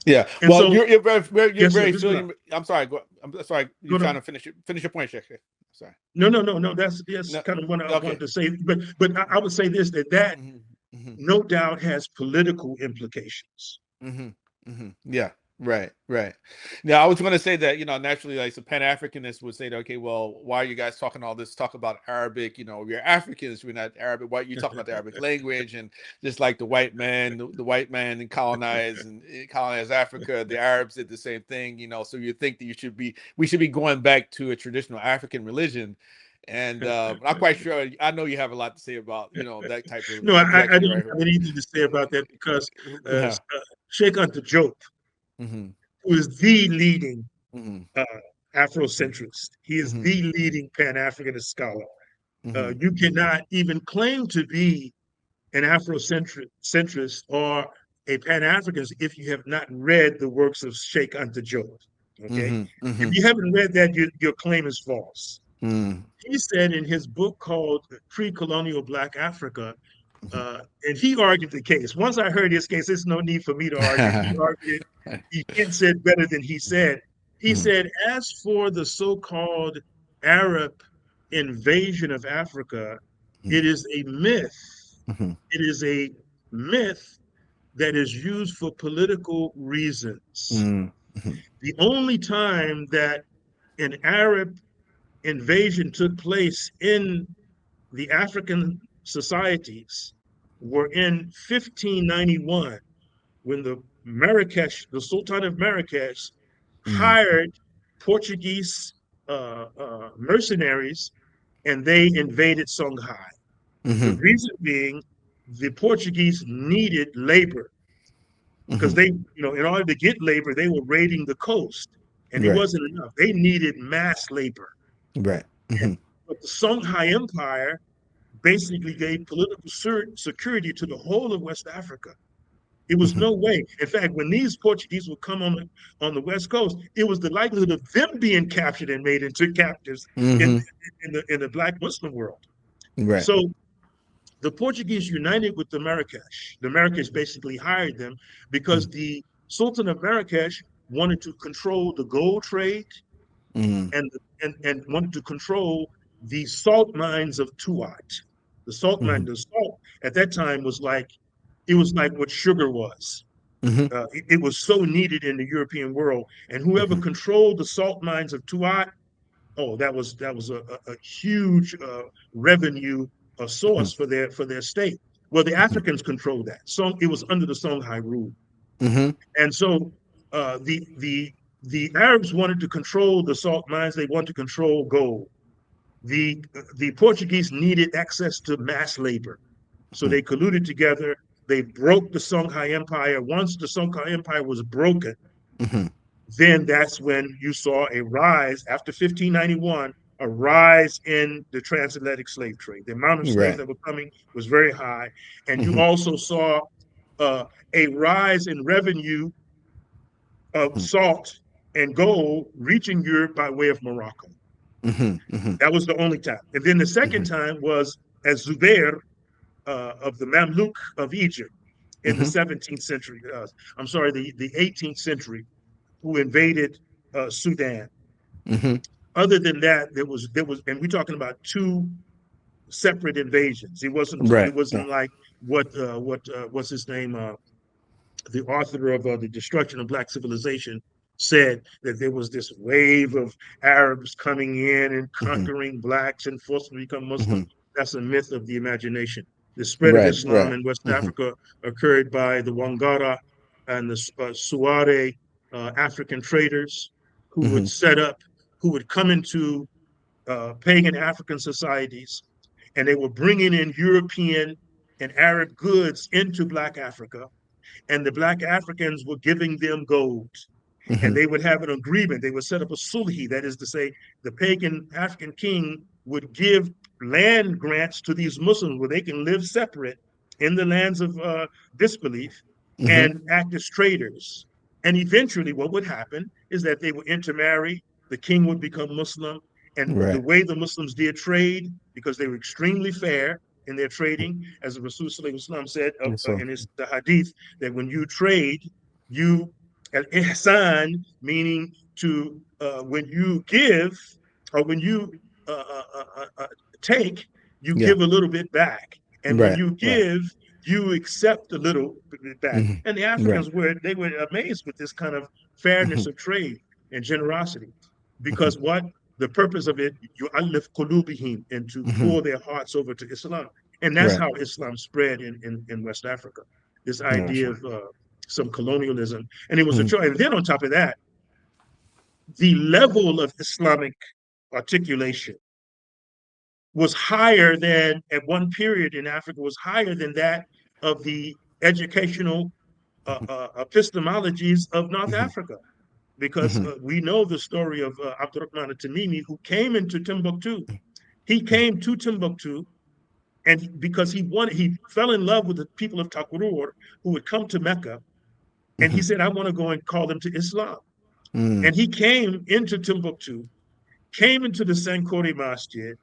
Yeah. And Well, so, you're yes, sir, very Bismillah. feeling. I'm sorry. I'm sorry. You're Go trying to to finish your point, Sheikh. Sorry. no. That's No. kind of what I wanted Okay. to say. But I would say this that Mhm. Mhm. no doubt has political implications. Hmm. Hmm. Yeah. Right. Right. Now, I was going to say that naturally, like some Pan-Africanists would say that, okay, well, why are you guys talking all this talk about Arabic? We're Africans, we're not Arabic. Why are you talking about the Arabic language? And just like the white man, the white man and colonized Africa, the Arabs did the same thing. So you think that we should be going back to a traditional African religion. And I'm not quite sure. I know you have a lot to say about that type of No, I objection, don't right? have anything to say about that because Yeah. Sheikh Job, Hmm. who is the leading Hmm. uh, Afrocentrist, he is Hmm. the leading Pan-Africanist scholar. Hmm. You cannot even claim to be an Afrocentrist or a Pan-Africanist if you have not read the works of Sheikh Job. Okay, Hmm. if Hmm. you haven't read that, your claim is false. Hmm. He said in his book called Pre-Colonial Black Africa, Hmm. and he argued the case. Once I heard his case, there's no need for me to argue. He argued it. He can't say it better than he said. He Mhm, said, as for the so-called Arab invasion of Africa, mhm, it is a myth. mhm, It is a myth that is used for political reasons. mhm, mhm, The only time that an Arab invasion took place in the African societies were in 1591 when the Sultan of Marrakesh mhm, hired Portuguese mercenaries and they invaded Songhai. The mhm, reason being the Portuguese needed labor because mhm. in order to get labor, they were raiding the coast and it Right, wasn't enough. They needed mass labor. right. And, Mhm, but the Songhai Empire basically gave political security to the whole of West Africa. It was mhm, no way. In fact, when these Portuguese would come on the West Coast, it was the likelihood of them being captured and made into captives in mhm. in the Black Muslim world. Right. So the Portuguese united with the Marrakesh. The Marrakesh basically hired them because Mhm, the Sultan of Marrakesh wanted to control the gold trade mhm, and wanted to control the salt mines of Tuat. mhm, The salt at that time was like what sugar was. mhm, It was so needed in the European world, and whoever mhm, controlled the salt mines of Tuat, oh, that was a huge revenue mhm, source for their state. Well, the Africans controlled that, so it was under the Songhai rule, mhm, and so uh, the the the Arabs wanted to control the salt mines. They wanted to control gold. The Portuguese needed access to mass labor. So they colluded together. They broke the Songhai Empire. Once the Songhai Empire was broken, then that's when you saw a rise after 1591, a rise in the transatlantic slave trade. The amount of slaves that were coming was very high. And you also saw a rise in revenue of salt and gold reaching Europe by way of Morocco. That was the only time. And then the second time was as Zubair of the Mamluk of Egypt in the 17th century. I'm sorry, the 18th century, who invaded Sudan. Other than that, there was, and we're talking about two separate invasions. It wasn't like what's his name, the author of The Destruction of Black Civilization, said that there was this wave of Arabs coming in and conquering blacks and forcing them to become Muslim. That's a myth of the imagination. The spread of Islam in West Africa occurred by the Wangara and the Suare African traders who would set up, who would come into pagan African societies, and they were bringing in European and Arab goods into Black Africa, and the Black Africans were giving them gold. And they would have an agreement. They would set up a sulhi, that is to say, the pagan African king would give land grants to these Muslims where they can live separate in the lands of disbelief and act as traders. And eventually what would happen is that they would intermarry, the king would become Muslim, and the way the Muslims did trade, because they were extremely fair in their trading, as the Rasul said in the hadith, that when you trade, you al-ihsan, meaning to when you give or when you take, you give a little bit back, and when you give, you accept a little bit back. And the Africans were amazed with this kind of fairness of trade and generosity, because what the purpose of it, you alif qulubihim, and to pull their hearts over to Islam, and that's how Islam spread in West Africa. This idea of some colonialism, and it was a choice. And then on top of that, the level of Islamic articulation was higher than, at one period in Africa, was higher than that of the educational epistemologies of North Africa. Because we know the story of Abdul Rahman al-Tamimi, who came into Timbuktu. He came to Timbuktu, and because he fell in love with the people of Takurur who would come to Mecca, and he said, I want to go and call them to Islam. And he came into Timbuktu, came into the Sankore Masjid,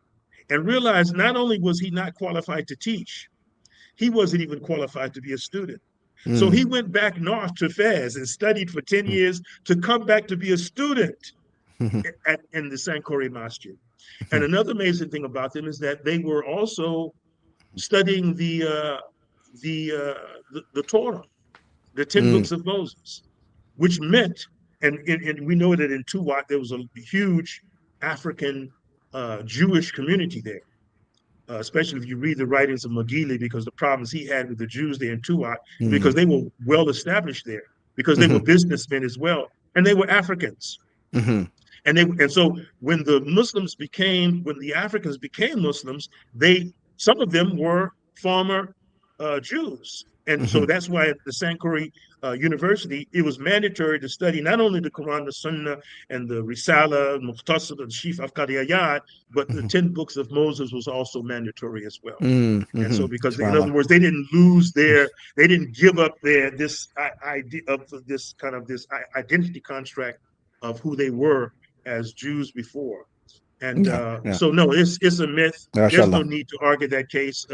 and realized not only was he not qualified to teach, he wasn't even qualified to be a student. So he went back north to Fez and studied for 10 years to come back to be a student in the Sankore Masjid. And another amazing thing about them is that they were also studying the Torah, the 10 books of Moses, which meant, and we know that in Tuwat there was a huge African Jewish community there. Especially if you read the writings of Magili, because the problems he had with the Jews there in Tuwat, because they were well established there, because they were businessmen as well, and they were Africans. And so when the Africans became Muslims, some of them were former Jews. And so that's why at the Sankore University, it was mandatory to study not only the Quran, the Sunnah, and the Risala, Muqtasad, and Shif of Qadiyat, but the 10 books of Moses was also mandatory as well. And so, because in other words, they didn't give up this idea of this identity construct of who they were as Jews before. And so, no, it's a myth. There's no need to argue that case.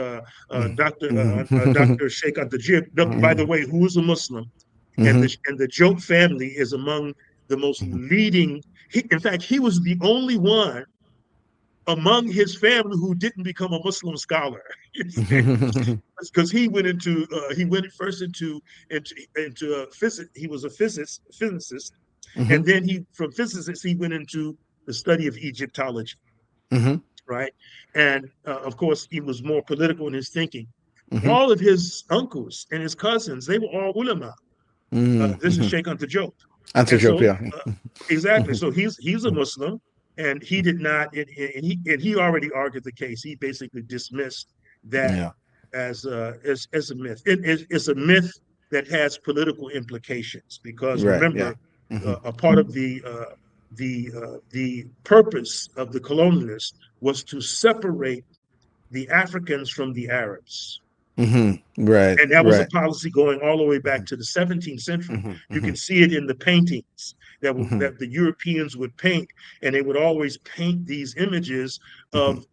Dr. Sheikh Abdul, by the way, who is a Muslim, and the Job family is among the most leading. In fact, he was the only one among his family who didn't become a Muslim scholar, because he went first into physics. He was a physicist, and then from physicist he went into the study of Egyptology, right? And of course, he was more political in his thinking. All of his uncles and his cousins, they were all ulama. This is Sheikh Anta Diop. And so Ethiopia. exactly. So he's a Muslim, and he did not, and he already argued the case. He basically dismissed that Yeah. as a myth. It's a myth that has political implications because Right. Yeah. remember, a part of the purpose of the colonialists was to separate the Africans from the Arabs. Right. And that was a Right. policy going all the way back to the 17th century. You can see it in the paintings that the Europeans would paint, and they would always paint these images of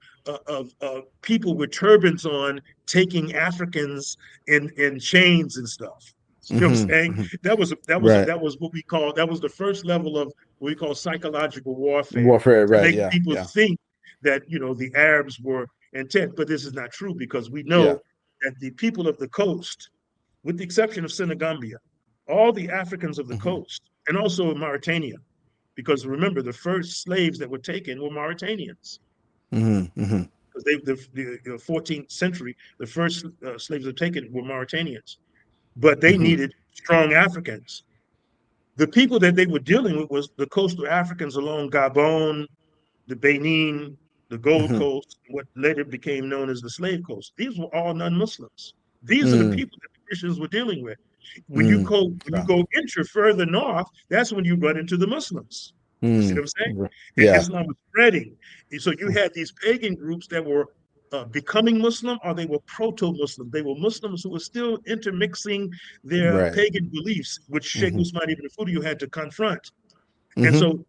people with turbans on taking Africans in chains and stuff. You know what I'm saying? Right. That was what we call that was the first level of what we call psychological warfare Warfare. to Right. make Yeah. people Yeah. think that the Arabs were intent. But this is not true because we Yeah. know that the people of the coast, with the exception of Senegambia, all the Africans of the coast, and also Mauritania, because remember, the first slaves that were taken were Mauritanians. Because the 14th century, the first slaves that were taken were Mauritanians, but they needed strong Africans. The people that they were dealing with was the coastal Africans along Gabon, the Benin, the Gold Coast, what later became known as the Slave Coast. These were all non-Muslims. These are the people that the Christians were dealing with. When you go inch further north, that's when you run into the Muslims. You see what I'm saying? And Yeah. Islam was spreading. And so you had these pagan groups that were becoming Muslim, or they were proto-Muslim. They were Muslims who were still intermixing their Right. pagan beliefs, which Sheikh Usman ibn Fodio had to confront. And Mm-hmm.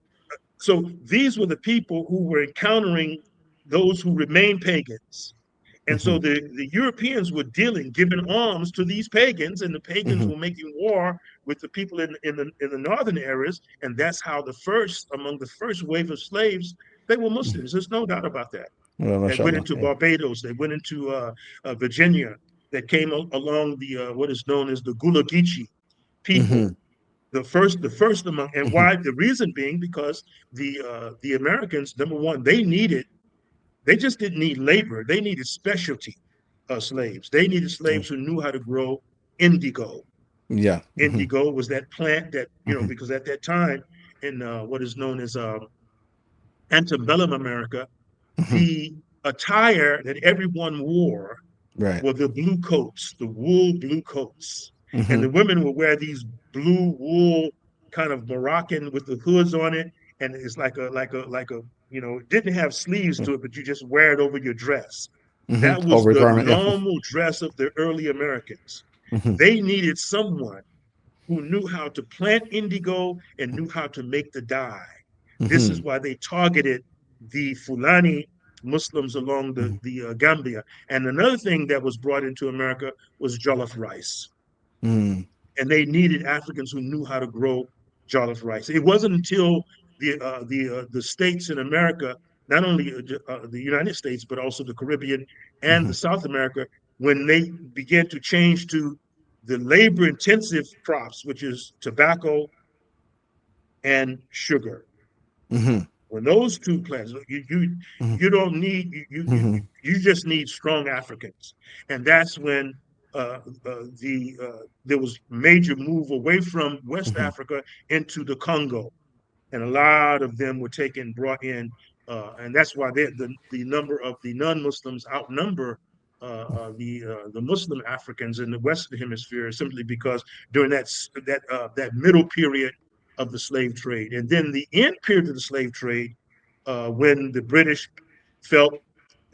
so these were the people who were encountering those who remained pagans. And so the Europeans were giving arms to these pagans, and the pagans were making war with the people in the northern areas. And that's how among the first wave of slaves, they were Muslims. There's no doubt about that. Well, They went mashallah. into Yeah. Barbados. They went into Virginia. That came along the what is known as the Gulagichi people. The first among, and why? The reason being because the Americans, number one, they just didn't need labor. They needed specialty slaves. They needed slaves who knew how to grow indigo. Yeah. Indigo was that plant that, because at that time in what is known as antebellum America, the attire that everyone wore Right. were the blue coats, the wool blue coats. And the women would wear these blue wool kind of Moroccan with the hoods on it. And it's like a, it didn't have sleeves to it, but you just wear it over your dress. That was Over the garment. Yeah. normal dress of the early Americans. They needed someone who knew how to plant indigo and knew how to make the dye. This is why they targeted the Fulani Muslims along the Gambia. And another thing that was brought into America was jollof rice. And they needed Africans who knew how to grow jollof rice. It wasn't until the states in America, not only the United States, but also the Caribbean and the South America, when they began to change to the labor-intensive crops, which is tobacco and sugar. When those two plants, you don't need you just need strong Africans, and that's when there was major move away from West Africa into the Congo, and a lot of them were brought in, and that's why the number of the non-Muslims outnumber the Muslim Africans in the Western Hemisphere, simply because during that middle period of the slave trade, and then the end period of the slave trade, when the British felt,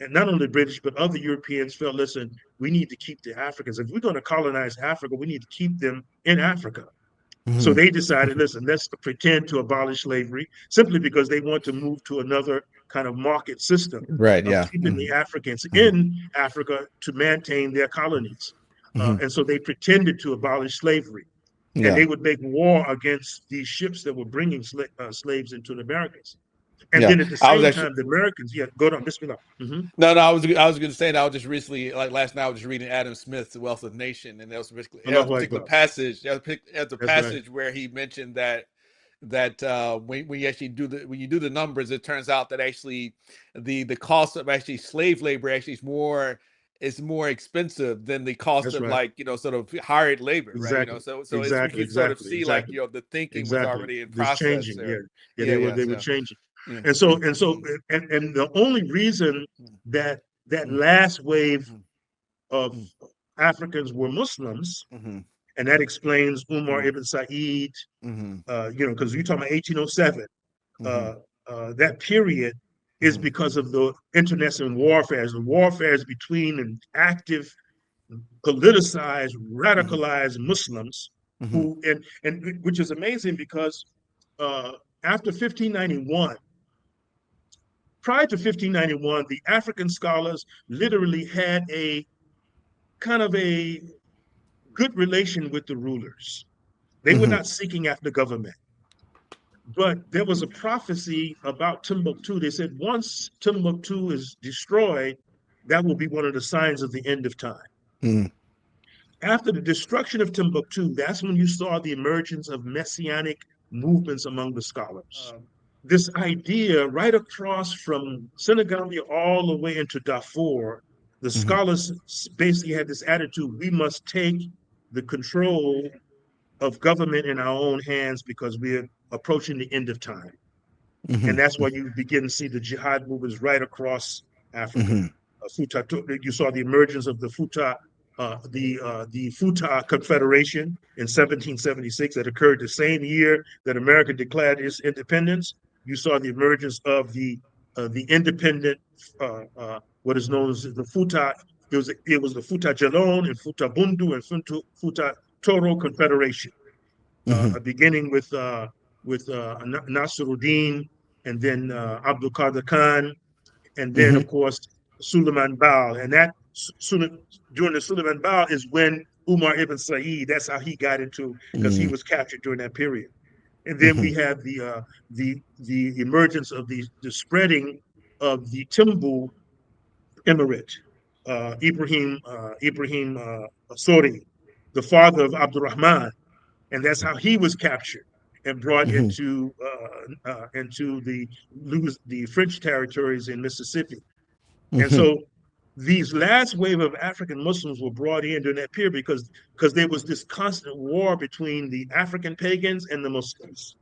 and not only the British but other Europeans felt, listen, we need to keep the Africans. If we're going to colonize Africa, we need to keep them in Africa. So they decided, listen, let's pretend to abolish slavery, simply because they want to move to another kind of market system Right. of Yeah. keeping the Africans in Africa to maintain their colonies. And so they pretended to abolish slavery. And Yeah. they would make war against these ships that were bringing slaves into the Americas. And Yeah. then at the I was same actually time, the Americans, yeah, go on, Bismillah. no, no. I was going to say that I was just recently, like last night, I was just reading Adam Smith's *The Wealth of the Nation*, and there was a Allahu particular Akbar. passage. There was a That's right. passage where he mentioned that when you actually when you do the numbers, it turns out that actually the cost of actually slave labor actually is more is more expensive than the cost That's of, right. like, sort of hired labor, right? Exactly. So it's, we Exactly. can sort of Exactly. see, like, Exactly. the thinking was Exactly. already in This process changing. there. Yeah. Yeah. Yeah, yeah. They were So changing. yeah. And the only reason that that last wave of Africans were Muslims, and that explains Umar ibn Said, because you're talking about 1807, that period is because of the internecine warfare. The warfare between an active, politicized, radicalized Muslims who, and which is amazing because after 1591, prior to 1591, the African scholars literally had a kind of a good relation with the rulers. They were not seeking after government. But there was a prophecy about Timbuktu. They said once Timbuktu is destroyed, that will be one of the signs of the end of time. After the destruction of Timbuktu, that's when you saw the emergence of messianic movements among the scholars. This idea right across from Senegambia all the way into Darfur, the scholars basically had this attitude: we must take the control of government in our own hands because we're approaching the end of time. And that's why you begin to see the jihad movements right across Africa. You saw the emergence of the Futa Confederation in 1776 that occurred the same year that America declared its independence. You saw the emergence of the independent, what is known as the Futa. It was the Futa Jalon and Futa Bundu and Futa Toro Confederation, beginning with Nasruddin, and then Abdul Qadir Khan, and then of course Suleiman Baal. And that during the Suleiman Baal is when Umar ibn Said. That's how he got into, because he was captured during that period. And then we have the emergence of the spreading of the Timbu Emirate. Ibrahim Sori, the father of Abdul Rahman, and that's how he was captured and brought into the French territories in Mississippi. And so these last wave of African Muslims were brought in during that period because there was this constant war between the African pagans and the Muslims.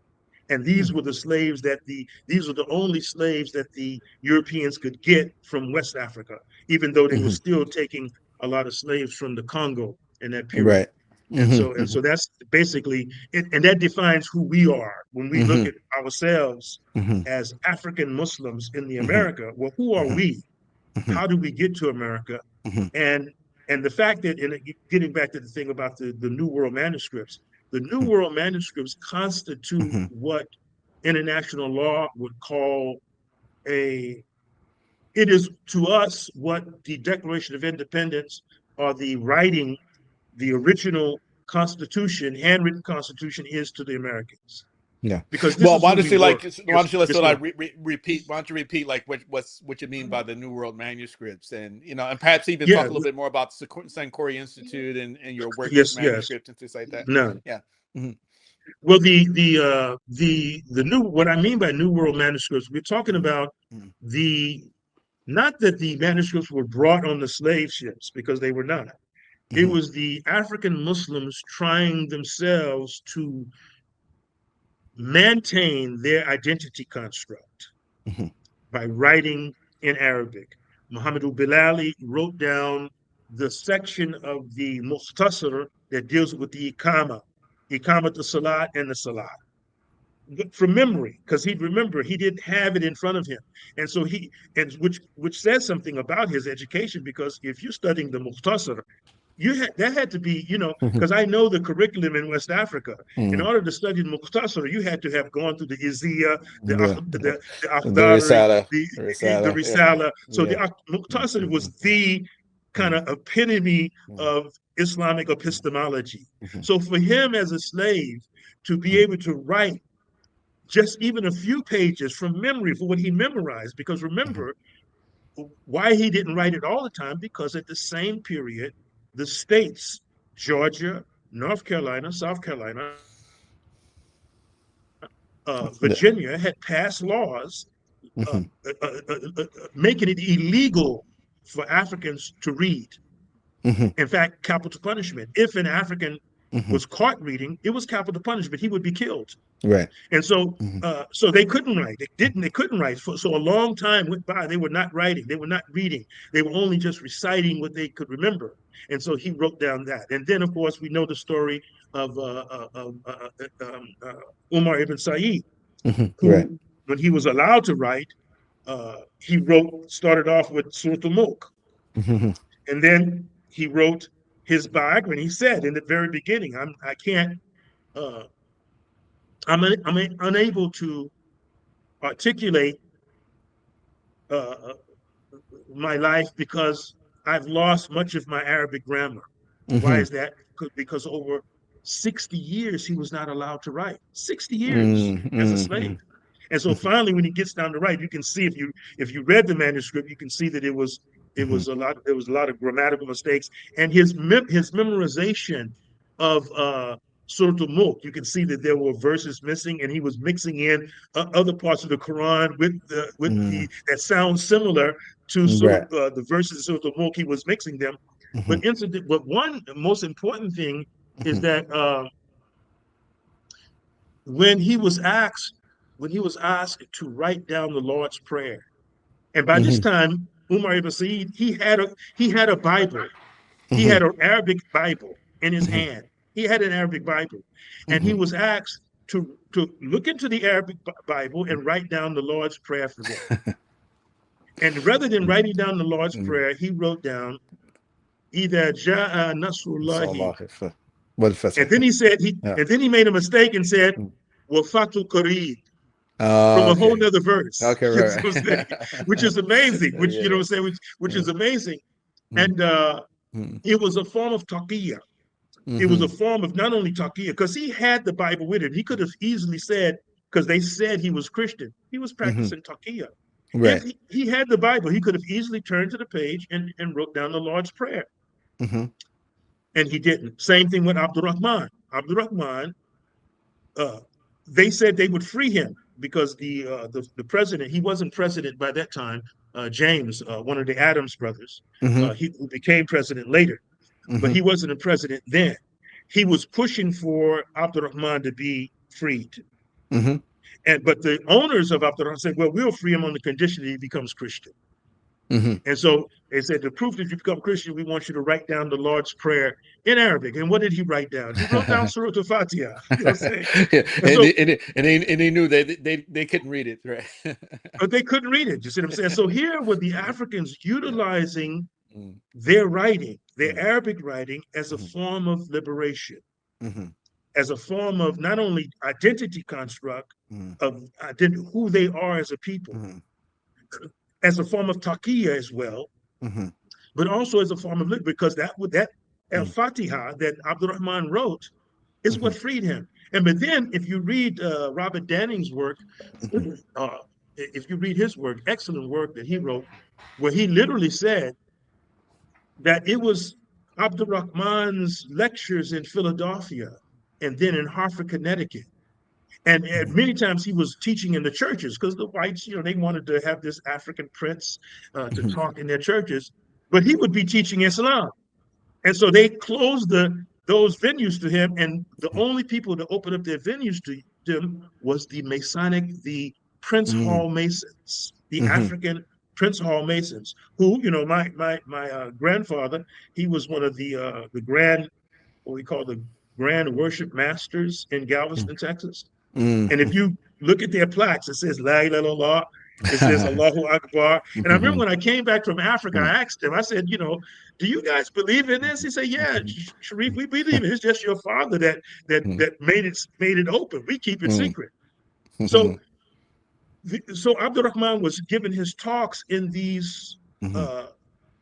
And these were these were the only slaves that the Europeans could get from West Africa, even though they were still taking a lot of slaves from the Congo in that period. Right. And so that's basically it, and that defines who we are when we look at ourselves as African Muslims in the America. Well, who are we? How do we get to America? And the fact that, and getting back to the thing about the New World manuscripts, the New World manuscripts constitute what international law would call it is to us what the Declaration of Independence or the original Constitution, handwritten Constitution, is to the Americans. Yeah. Because this Well, is who we were. why don't you let's Yes, sort sir. of repeat? Why don't you repeat, like, what you mean by the New World manuscripts, and and perhaps even Yeah. talk a little bit more about the Sankore Institute and your work with Yes. manuscripts and things like that. No. Yeah. Well, the new, what I mean by New World manuscripts, we're talking about the not that the manuscripts were brought on the slave ships, because they were not. It was the African Muslims trying themselves to maintain their identity construct by writing in Arabic. Muhammad al-Bilali wrote down the section of the Mukhtasar that deals with the Iqamat, the Salat, and the Salat, from memory, because he'd remember, he didn't have it in front of him. And so which says something about his education, because if you're studying the Mukhtasar, that had to be, because I know the curriculum in West Africa. In order to study the Muqtasar, you had to have gone through the Izziya, the Akhdari, the Risala. So the Muqtasar was the kind of epitome of Islamic epistemology. So for him as a slave to be able to write just even a few pages from memory for what he memorized, because remember, why he didn't write it all the time, because at the same period, the states, Georgia, North Carolina, South Carolina, Virginia, had passed laws uh, uh, uh, making it illegal for Africans to read. In fact, capital punishment. If an African was caught reading, it was capital punishment. He would be killed. Right. And so, so they couldn't write. They couldn't write. So a long time went by. They were not writing. They were not reading. They were only just reciting what they could remember. And so he wrote down that. And then, of course, we know the story of Umar ibn Said, Right. who, when he was allowed to write, he started off with Surah Al-Mulk. And then he wrote his biography. He said in the very beginning, I'm unable to articulate my life because I've lost much of my Arabic grammar. Why is that? Because over 60 years he was not allowed to write. 60 years as a slave. And so finally, when he gets down to write, you can see if you read the manuscript, you can see that there was a lot of grammatical mistakes, and his memorization of Surah Al-Mulk, you can see that there were verses missing, and he was mixing in other parts of the Quran with that sound similar to the verses of Surah Al-Mulk. He was mixing them. But one most important thing is that when he was asked to write down the Lord's Prayer, and by this time Umar ibn Said, he had a Bible, he had an Arabic Bible in his hand. He had an Arabic Bible, and he was asked to look into the Arabic Bible and write down the Lord's Prayer for them. And rather than writing down the Lord's Prayer, he wrote down "Ida jaa Nasrullahi." And then he said and then he made a mistake and said "Wafatu Qareeb." From a whole nother verse. Okay, right. Which is amazing. Which you know what I'm saying, which is amazing. And it was a form of taqiyya. It was a form of not only taqiyya, because he had the Bible with him. He could have easily said, because they said he was Christian, he was practicing taqiyya. Right. If he had the Bible, he could have easily turned to the page and wrote down the Lord's Prayer. And he didn't. Same thing with Abdul Rahman. Abdul Rahman, they said they would free him because the president, he wasn't president by that time, James, one of the Adams brothers, who became president later, but he wasn't a president then. He was pushing for Abdul Rahman to be freed. But the owners of Abdul Rahman said, well, we'll free him on the condition that he becomes Christian. And so they said, the proof that you become Christian, we want you to write down the Lord's Prayer in Arabic. And what did he write down? He wrote down Surah Al-Fatiha. You know and he knew they couldn't read it, right? But they couldn't read it. You see what I'm saying? So here were the Africans utilizing their writing, their Arabic writing, as a form of liberation, as a form of not only identity construct of who they are as a people, as a form of taqiyya as well, but also as a form of liberty, because that Al-Fatiha that Abdul Rahman wrote is what freed him. But then if you read Robert Danning's work, if you read his work, excellent work that he wrote, where he literally said that it was Abdul Rahman's lectures in Philadelphia and then in Hartford, Connecticut. And many times he was teaching in the churches because the whites, you know, they wanted to have this African prince to talk in their churches, but he would be teaching Islam. And so they closed those venues to him. And the only people to open up their venues to them was the Masonic, the Prince Hall Masons, the African Prince Hall Masons, who, you know, my grandfather, he was one of the grand, what we call the grand worship masters in Galveston, Texas. And if you look at their plaques, it says La ilaha illallah, it says Allahu Akbar. And I remember when I came back from Africa, I asked him, I said, you know, do you guys believe in this? He said, yeah, Sharif, we believe it. It's just your father that made it open. We keep it secret. So Abdul Rahman was giving his talks in these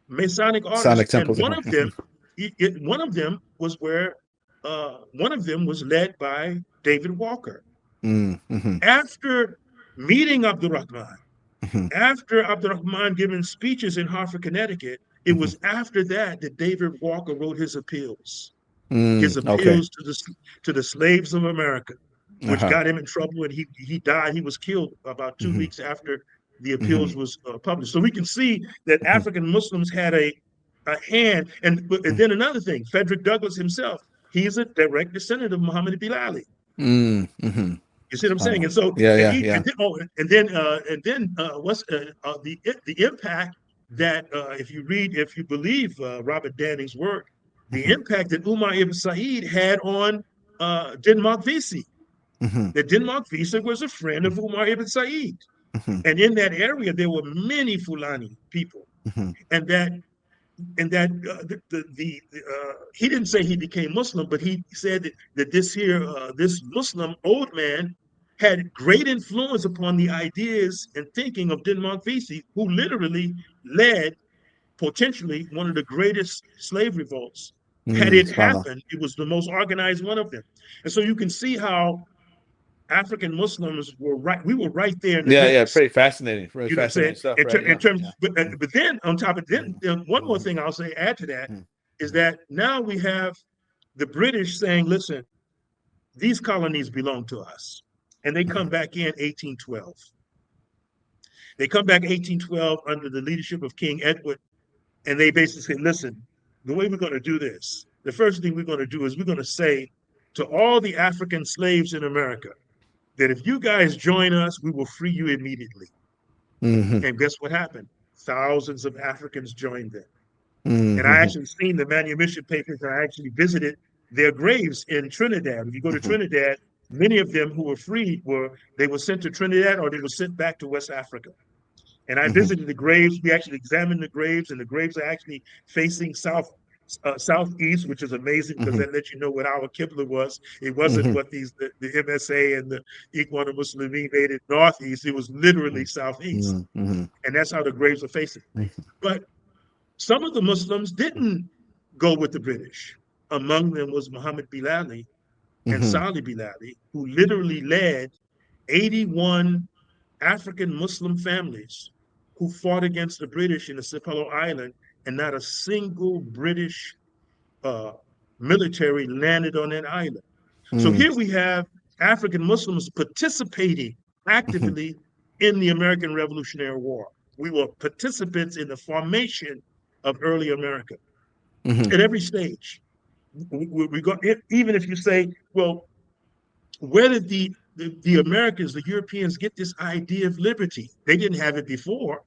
Masonic orders, and one of them was led by David Walker. After meeting Abdul Rahman, after Abdul Rahman giving speeches in Hartford, Connecticut, it was after that David Walker wrote his appeals, to the slaves of America, which got him in trouble, and he died. He was killed about 2 weeks after the appeals was published. So we can see that African Muslims had a hand. And then another thing, Frederick Douglass himself, he's a direct descendant of Muhammad Bilali. You see what I'm saying? And so, what's the impact that if you believe Robert Danning's work, the impact that Umar ibn Said had on Denmark Vesey. That Denmark Vesey was a friend of Umar ibn Said, and in that area there were many Fulani people, and that he didn't say he became Muslim, but he said that this Muslim old man had great influence upon the ideas and thinking of Denmark Vesey, who literally led potentially one of the greatest slave revolts. Had it happened, it was the most organized one of them. And so you can see how African Muslims were right. We were right there in the mix. Pretty fascinating. Really you know what I'm saying? Stuff, in terms, but then on top of that, one more thing I'll say, add to that, is that now we have the British saying, listen, these colonies belong to us. And they come back in 1812. They come back 1812 under the leadership of King Edward. And they basically say, listen, the way we're going to do this, the first thing we're going to do is we're going to say to all the African slaves in America that if you guys join us, we will free you immediately. And guess what happened? Thousands of Africans joined them. And I actually seen the manumission papers. I actually visited their graves in Trinidad. If you go to Trinidad, many of them who were freed were sent to Trinidad or they were sent back to West Africa. And I visited the graves. We actually examined the graves, and the graves are actually facing southeast, which is amazing because that lets you know what our Qibla was. It wasn't what the MSA and the Ikhwan Muslimin made it northeast. It was literally southeast. And that's how the graves are facing. But some of the Muslims didn't go with the British. Among them was Muhammad Bilali and Salih Bilali, who literally led 81 African Muslim families who fought against the British in the Sepulveda Island, and not a single British military landed on that island. So here we have African Muslims participating actively in the American Revolutionary War. We were participants in the formation of early America at every stage. We got, even if you say, well, where did the Americans, the Europeans, get this idea of liberty? They didn't have it before.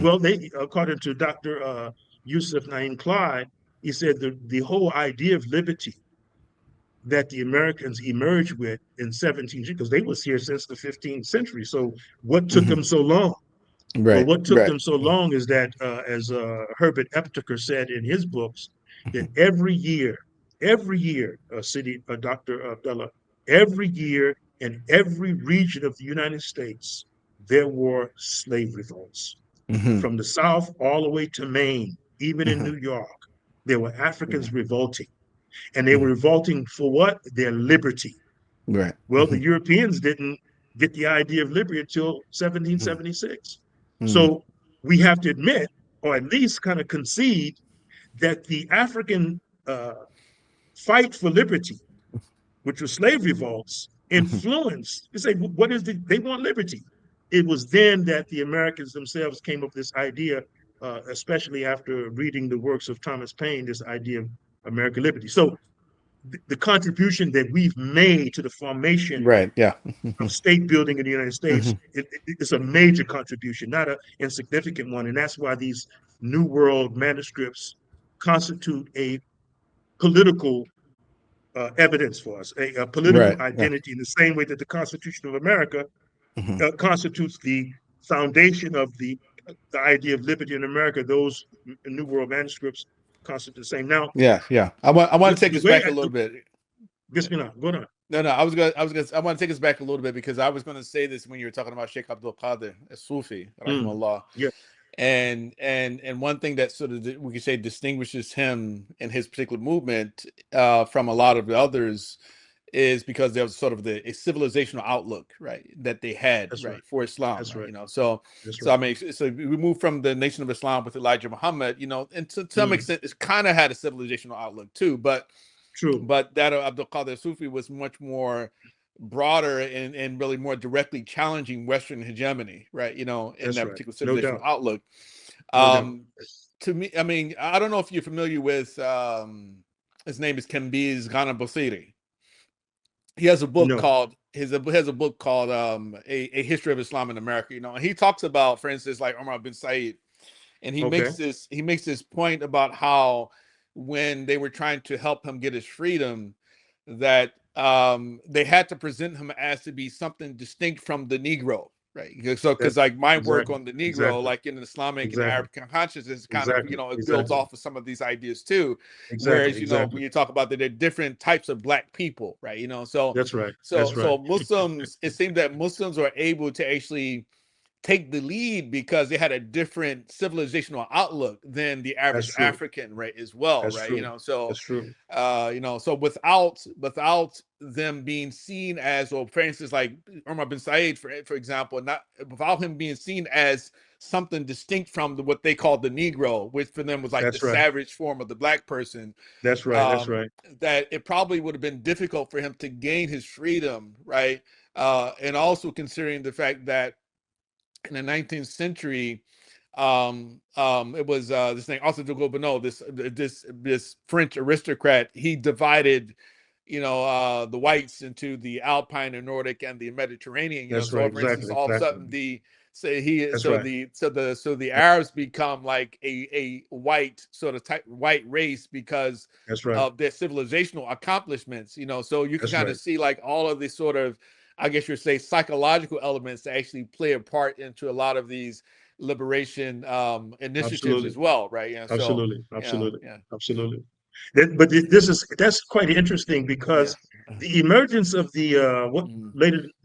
Well, they, according to Dr. Yusuf Naim Clyde, he said the whole idea of liberty that the Americans emerged with in 17, because they was here since the 15th century. So what took them so long? Well, what took them so long is that, as Herbert Eptaker said in his books, that every year, Dr. Abdullah, every year in every region of the United States, there were slave revolts. From the South all the way to Maine, even in New York, there were Africans revolting. And they were revolting for what? Their liberty. Well, the Europeans didn't get the idea of liberty until 1776. So we have to admit, or at least kind of concede, that the African fight for liberty, which was slave revolts, influenced. You say, what is they want liberty. It was then that the Americans themselves came up with this idea, especially after reading the works of Thomas Paine, this idea of American liberty. So the contribution that we've made to the formation of state building in the United States, it's a major contribution, not an insignificant one. And that's why these New World manuscripts constitute a political evidence for us, a political identity, in the same way that the Constitution of America constitutes the foundation of the idea of liberty in America. Those New World manuscripts constitute the same. Now, I want to take us back a little bit. Bismillah, go on. No, I want to take us back a little bit, because I was going to say this when you were talking about Sheikh Abdul Qadir Sufi, rahimahullah. And one thing that sort of, we could say, distinguishes him and his particular movement from a lot of the others is because there was sort of a civilizational outlook, that they had, for Islam. So I mean, so we moved from the Nation of Islam with Elijah Muhammad, and to some extent, it's kind of had a civilizational outlook too, but that of Abdul Qadir Sufi was much more broader and really more directly challenging Western hegemony, right? You know, in That's that right. particular No civilizational doubt. outlook. No doubt. To me, I mean, I don't know if you're familiar with his name is Kembiz Ghana Bosiri. He has a book No. called has a book called a History of Islam in America. You know, and he talks about, for instance, like Omar bin Said, and Okay. he makes this point about how when they were trying to help him get his freedom, that they had to present him as to be something distinct from the Negro, right? So That because like my work exactly. on the Negro, Exactly. like in Islamic and Exactly. African consciousness, kind of, you Exactly. know, it builds Exactly. off of some of these ideas too. Exactly. Whereas, you know, when Exactly. you talk about that there are different types of black people, right? You know, so That's right. That's right. Muslims, it seems that Muslims are able to actually take the lead because they had a different civilizational outlook than the That's average true. African, right? As well, That's right? You true. know, so That's true. you know, so without them being seen as, or for instance, like Umar bin Said, for example, not without him being seen as something distinct from what they called the Negro, which for them was like the That's right. savage form of the black person, That's right. That's um, right. that it probably would have been difficult for him to gain his freedom, right? And also considering the fact that in the 19th century, it was this thing, Arthur de Gobineau, this French aristocrat. He divided, you know, the whites into the Alpine and Nordic and the Mediterranean. You know, That's so right. for instance, Exactly. all of a Exactly. sudden say he That's right. so the Arabs become like a white sort of type white race because That's right. of their civilizational accomplishments. You know, so you can That's kind right. of see like all of these sort of, I guess you'd say, psychological elements that actually play a part into a lot of these liberation initiatives Absolutely. as well, right? Yeah. So Absolutely. yeah, Absolutely. yeah, Absolutely. But that's quite interesting yeah. because the emergence of the what Mm,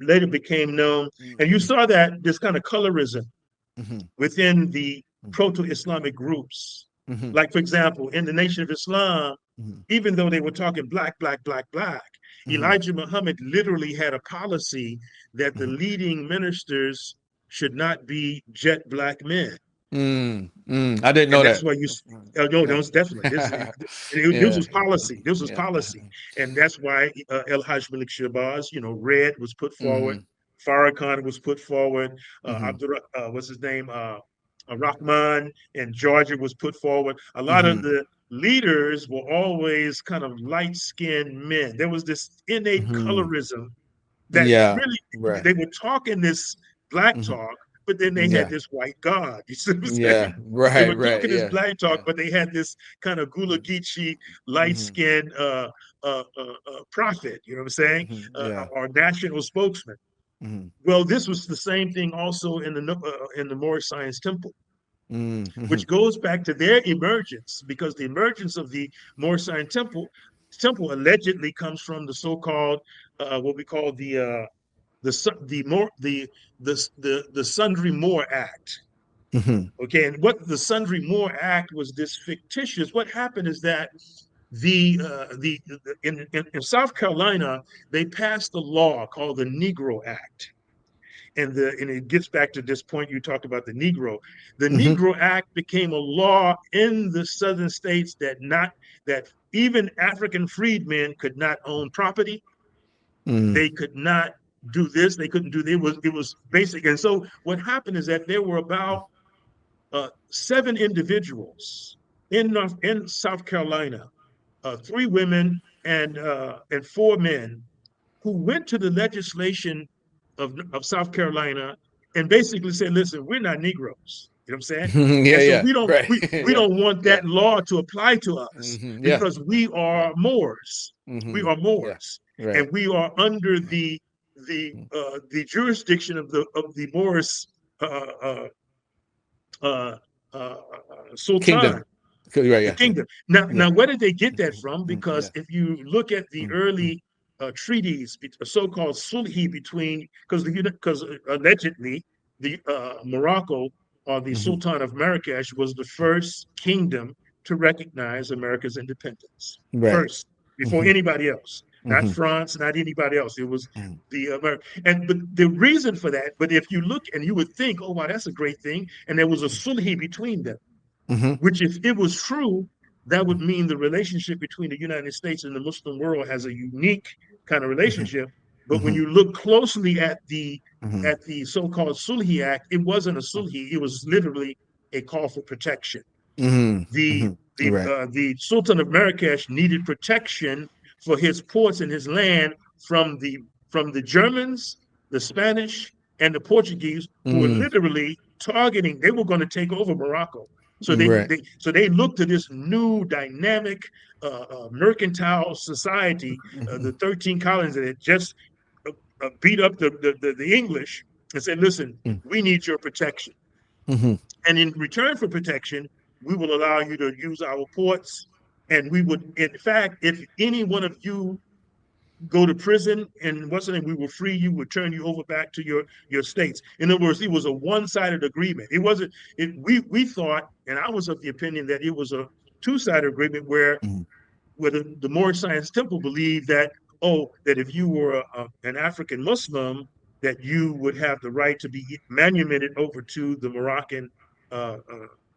later became known, mm, and you mm, saw that this kind of colorism mhm, within the mm, proto-Islamic groups. mhm, Like, for example, in the Nation of Islam, mhm, even though they were talking black, black, black, black, mhm, Elijah Muhammad literally had a policy that the mhm. leading ministers should not be jet black men. I didn't know And that's that. why no, Yeah. no, it's definitely this Yeah. was policy. This was Yeah. policy, and that's why El Hajj Malik Shabazz, Red was put forward, Mhm, Farrakhan was put forward, mhm, what's his name, Rahman in Georgia was put forward. A lot of mhm, the leaders were always kind of light skinned men. There was this innate mhm. colorism that Yeah. really Right. they were talking this black Mhm. talk, but then they had Yeah. this white God. You see what I'm Yeah. saying? They Right. were Right. talking this Yeah. black talk, Yeah. but they had this kind of Gula Mhm, Geechee, light mhm, skinned prophet. You know what I'm saying? mhm. Yeah. Or national spokesman. Mhm, Well, this was the same thing also in the Moorish Science Temple, which mhm, goes back to their emergence, because the emergence of the Moorish Science Temple allegedly comes from the so-called what we call the Sundry Moor Act. mhm, Okay, and what the Sundry Moor Act was, this fictitious. What happened is that the in South Carolina they passed a law called the Negro Act, and it gets back to this point you talked about the Negro. The mhm, Negro Act became a law in the southern states that even African freedmen could not own property. mhm, They could not do this. They couldn't do it was basic. And so what happened is that there were about seven individuals in South Carolina, three women and four men, who went to the legislation of South Carolina and basically said, "Listen, we're not Negroes." You know what I'm saying? yeah, And so yeah, we don't right, we yeah, don't want yeah, that law to apply to us yeah, because we yeah, are Moors. We mhm, are yeah, Moors, right, and we are under right, the jurisdiction of the Moorish uh, uh, uh, uh, Sultan, kingdom, right, the yeah, yeah, kingdom. Now, yeah, now, where did they get that from? yeah, Because if you look at the early treaties, so-called sulhi between, because allegedly the Morocco or the mhm, Sultan of Marrakesh was the first kingdom to recognize America's independence right, first, before mhm, anybody else. Not mhm, France, not anybody else. It was mhm, the American. And but the reason for that, but if you look and you would think, oh wow, that's a great thing, and there was a sulhi between them, mhm, which if it was true, that would mean the relationship between the United States and the Muslim world has a unique kind of mhm, relationship. But when you look closely at the so-called Sulhi Act, it wasn't a Sulhi. It was literally a call for protection. Right. The Sultan of Marrakesh needed protection for his ports and his land from the Germans, the Spanish, and the Portuguese, who were literally targeting. They were going to take over Morocco. So they looked to this new dynamic mercantile society, the 13 colonies that had just beat up the English, and said, "Listen, we need your protection, and in return for protection, we will allow you to use our ports, and we would, in fact, if any one of you go to prison and what's the name, we will free you, we'll turn you over back to your states." In other words, it was a one-sided agreement. It wasn't. We thought, and I was of the opinion that it was a two-sided agreement where the Moorish Science Temple believed that, that if you were an African Muslim, that you would have the right to be manumitted over to the Moroccan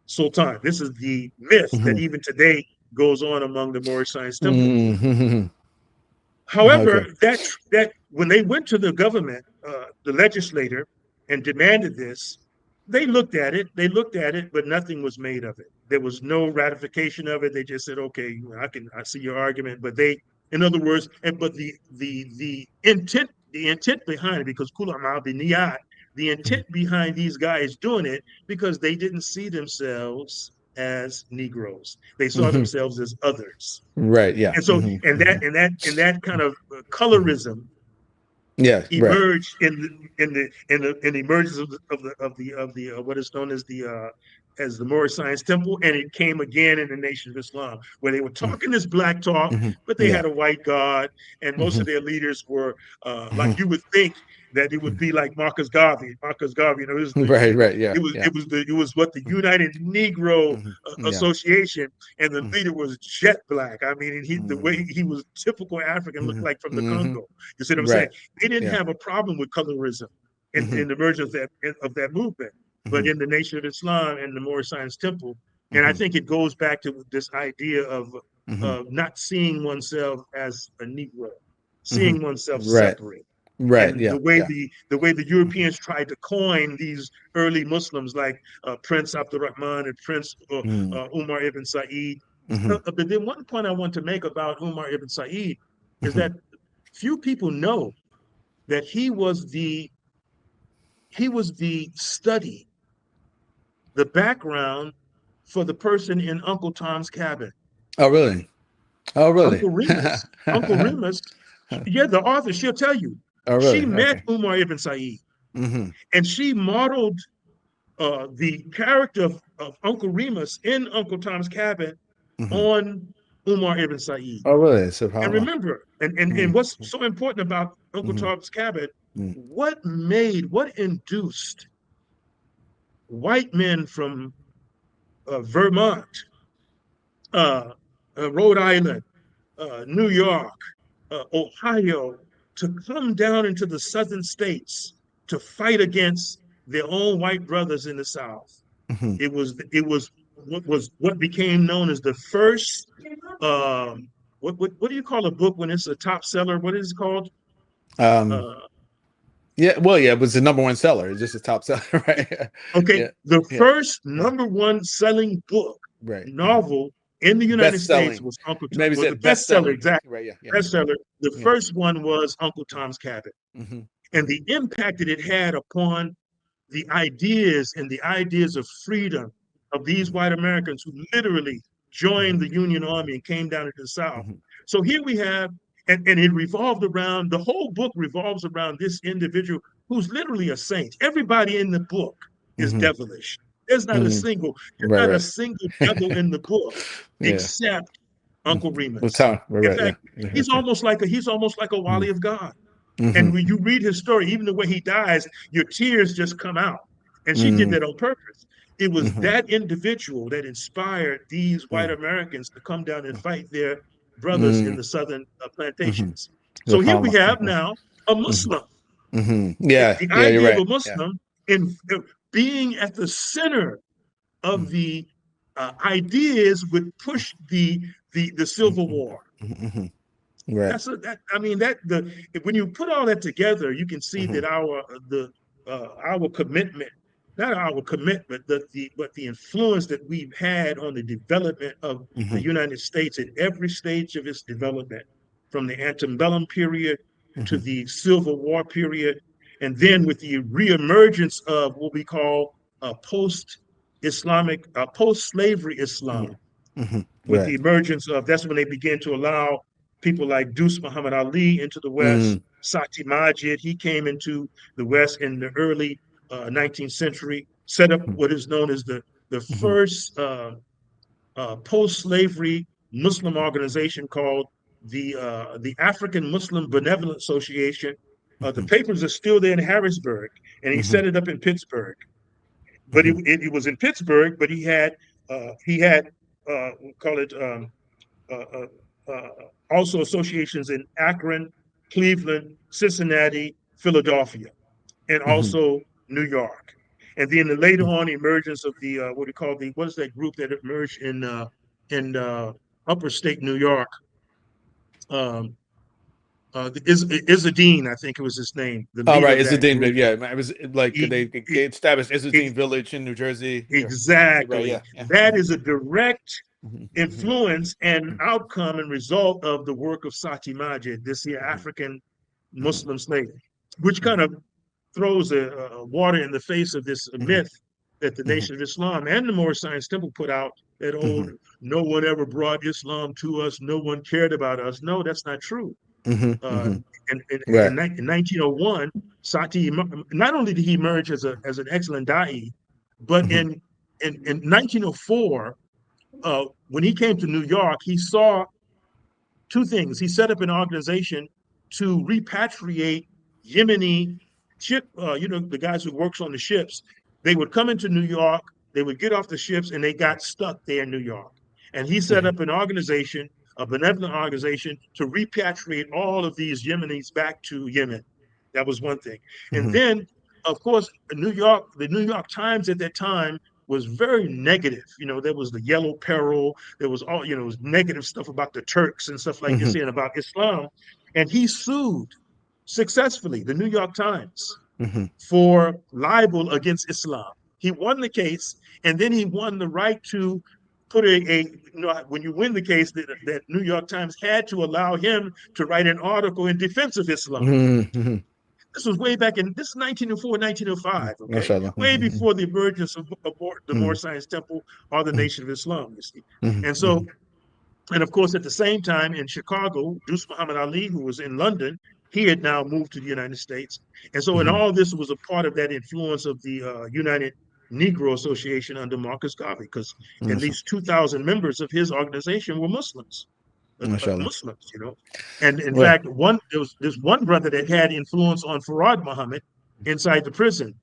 Sultan. This is the myth that even today goes on among the Moorish Science Temple. However, that when they went to the government, the legislator, and demanded this, they looked at it, but nothing was made of it. There was no ratification of it. They just said, "Okay, I see your argument," but in other words, but the intent behind it, because the intent behind these guys doing it, because they didn't see themselves as Negroes. They saw themselves as others. Right. Yeah. And so, and that kind of colorism emerged in the emergence of the what is known as the Moorish Science Temple, and it came again in the Nation of Islam, where they were talking this black talk, but they had a white God, and most of their leaders were like you would think that it would be like Marcus Garvey. Marcus Garvey, it was it was what the United Negro Association, and the leader was jet black. I mean, the way he was typical African, looked like from the Congo. You see what I'm saying? They didn't have a problem with colorism in the emergence of that movement, but in the Nation of Islam and the Moorish Science Temple, and I think it goes back to this idea of not seeing oneself as a Negro, seeing oneself separate. Right. And the way the Europeans tried to coin these early Muslims, like Prince Abdul Rahman and Prince Umar ibn Said. But then one point I want to make about Umar ibn Said is that few people know that he was the study, the background for the person in Uncle Tom's Cabin. Oh, really? Oh, really? Uncle Remus, the author, she'll tell you. Oh, really? She met Umar ibn Said, and she modeled the character of Uncle Remus in Uncle Tom's Cabin on Umar ibn Said. Oh, really? And remember, and what's so important about Uncle Tom's Cabin, what induced white men from Vermont, Rhode Island, New York, Ohio, to come down into the southern states to fight against their own white brothers in the South. It was what became known as the first what do you call a book when it's a top seller? What is it called? It was the number one seller. It's just a top seller, right? Okay, the first number one selling book, novel in the United States was Uncle Tom. Was the bestseller, exactly. Right, bestseller. The first one was Uncle Tom's Cabin, and the impact that it had upon the ideas of freedom of these white Americans who literally joined the Union Army and came down into the South. So here we have, and it revolved around, the whole book revolves around this individual who's literally a saint. Everybody in the book is devilish. There's not a single devil in the book except Uncle Remus. In fact, he's almost like a Wali of God. And when you read his story, even the way he dies, your tears just come out. And she did that on purpose. It was that individual that inspired these white Americans to come down and fight their brothers in the southern plantations. So here we have now a Muslim. The idea of a Muslim in being at the center of the ideas would push the Civil War. Right. I mean when you put all that together, you can see Mm-hmm. that our commitment, not our commitment, but the influence that we've had on the development of the Mm-hmm. United States at every stage of its development, from the antebellum period to Mm-hmm. the Civil War period, and then with the reemergence of what we call post-Islamic, post-slavery Islam, Mm-hmm. with Right. the emergence of, that's when they began to allow people like Deuce Muhammad Ali into the West. Mm-hmm. Sati Majid, he came into the West in the early 19th century, set up what is known as the Mm-hmm. first post-slavery Muslim organization called the African Muslim Benevolent Association. The Mm-hmm. papers are still there in Harrisburg, and he Mm-hmm. set it up in Pittsburgh. But Mm-hmm. it was in Pittsburgh, but he had we call it uh, uh, uh, also associations in Akron, Cleveland, Cincinnati, Philadelphia, and Mm-hmm. also New York. And then later on, emergence of the what is that group that emerged in upper state New York? Um, Izzadeen, I think it was his name, the All leader right, of that Izzadeen, group. yeah, it was like He, they he, established he Izzadeen Village in New Jersey. Yeah, right, exactly. yeah, yeah. That is a direct Mm-hmm. influence and outcome and result of the work of Sati Majid, this here Mm-hmm. African Mm-hmm. Muslim slave, which kind of throws water in the face of this Mm-hmm. myth that the Mm-hmm. Nation of Islam and the Moorish Science Temple put out, that, oh, Mm-hmm. no one ever brought Islam to us, no one cared about us. No, that's not true. Mm-hmm. Uh, Mm-hmm. in Right. 1901, Sati, not only did he emerge as an excellent da'i, but Mm-hmm. in 1904, when he came to New York, he saw two things. He set up an organization to repatriate Yemeni ship, the guys who works on the ships. They would come into New York, they would get off the ships, and they got stuck there in New York. And he set Mm-hmm. up an organization, a benevolent organization, to repatriate all of these Yemenis back to Yemen. That was one thing. And Mm-hmm. then, of course, the New York Times at that time was very negative. There was the yellow peril, there was all, it was negative stuff about the Turks and stuff like this, Mm-hmm. and about Islam. And he sued successfully the New York Times Mm-hmm. for libel against Islam. He won the case, and then he won the right to put when you win the case, that New York Times had to allow him to write an article in defense of Islam. Mm-hmm. This was way back in, this is 1904, 1905, okay? Mashallah. Way Mm-hmm. before the emergence of the Mm-hmm. Moorish Science Temple or the Nation of Islam, you see. And Mm-hmm. so, and of course, at the same time in Chicago, Deuce Muhammad Ali, who was in London, he had now moved to the United States. And so, in Mm-hmm. all this was a part of that influence of the United Negro Association under Marcus Garvey, because at Mashallah. least 2,000 members of his organization were Muslims. Mashallah. Muslims. And in Well. fact, there's one brother that had influence on Farad Muhammad inside the prison.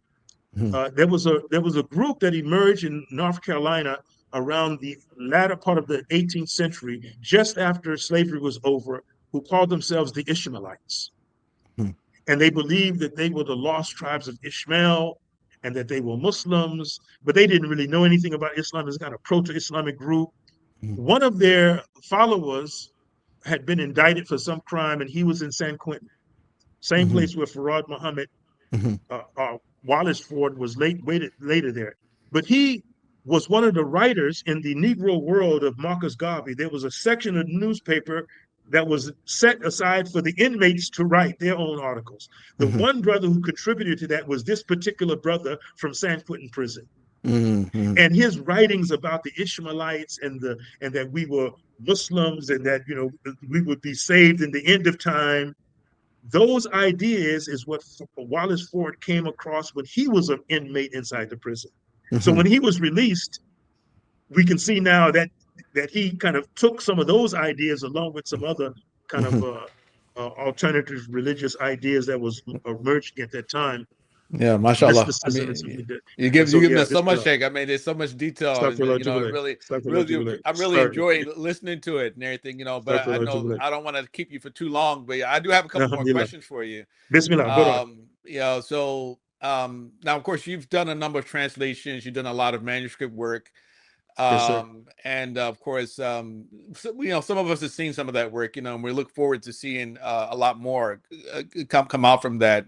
Mm-hmm. There was a group that emerged in North Carolina around the latter part of the 18th century, just after slavery was over, who called themselves the Ishmaelites. Mm-hmm. And they believed that they were the lost tribes of Ishmael and that they were Muslims, but they didn't really know anything about Islam. It's kind of proto-Islamic group. One of their followers had been indicted for some crime, and he was in San Quentin, same Mm-hmm. place where Farad Muhammad, Mm-hmm. Wallace Ford was waited later there. But he was one of the writers in the Negro World of Marcus Garvey. There was a section of the newspaper that was set aside for the inmates to write their own articles. The Mm-hmm. one brother who contributed to that was this particular brother from San Quentin prison. Mm-hmm. And his writings about the Ishmaelites and that we were Muslims and that we would be saved in the end of time, those ideas is what Wallace Ford came across when he was an inmate inside the prison. So Mm-hmm. when he was released, we can see now that he kind of took some of those ideas along with some other kind of Mm-hmm. alternative religious ideas that was emerging at that time, Yeah, mashallah. I mysticism and mean, something like that. you And give so, me yeah, so much, Bismillah. Sheikh. I mean, there's so much detail, and Astaghfirullah, it Jubilee. really, Astaghfirullah, really, Jubilee. I really enjoy listening to it and everything. But I Astaghfirullah, know Jubilee. I don't want to keep you for too long, but I do have a couple more Alhamdulillah. questions for you. Bismillah, go on. So now, of course, you've done a number of translations. You've done a lot of manuscript work. Yes, sir. And of course, some of us have seen some of that work, and we look forward to seeing a lot more come out from that.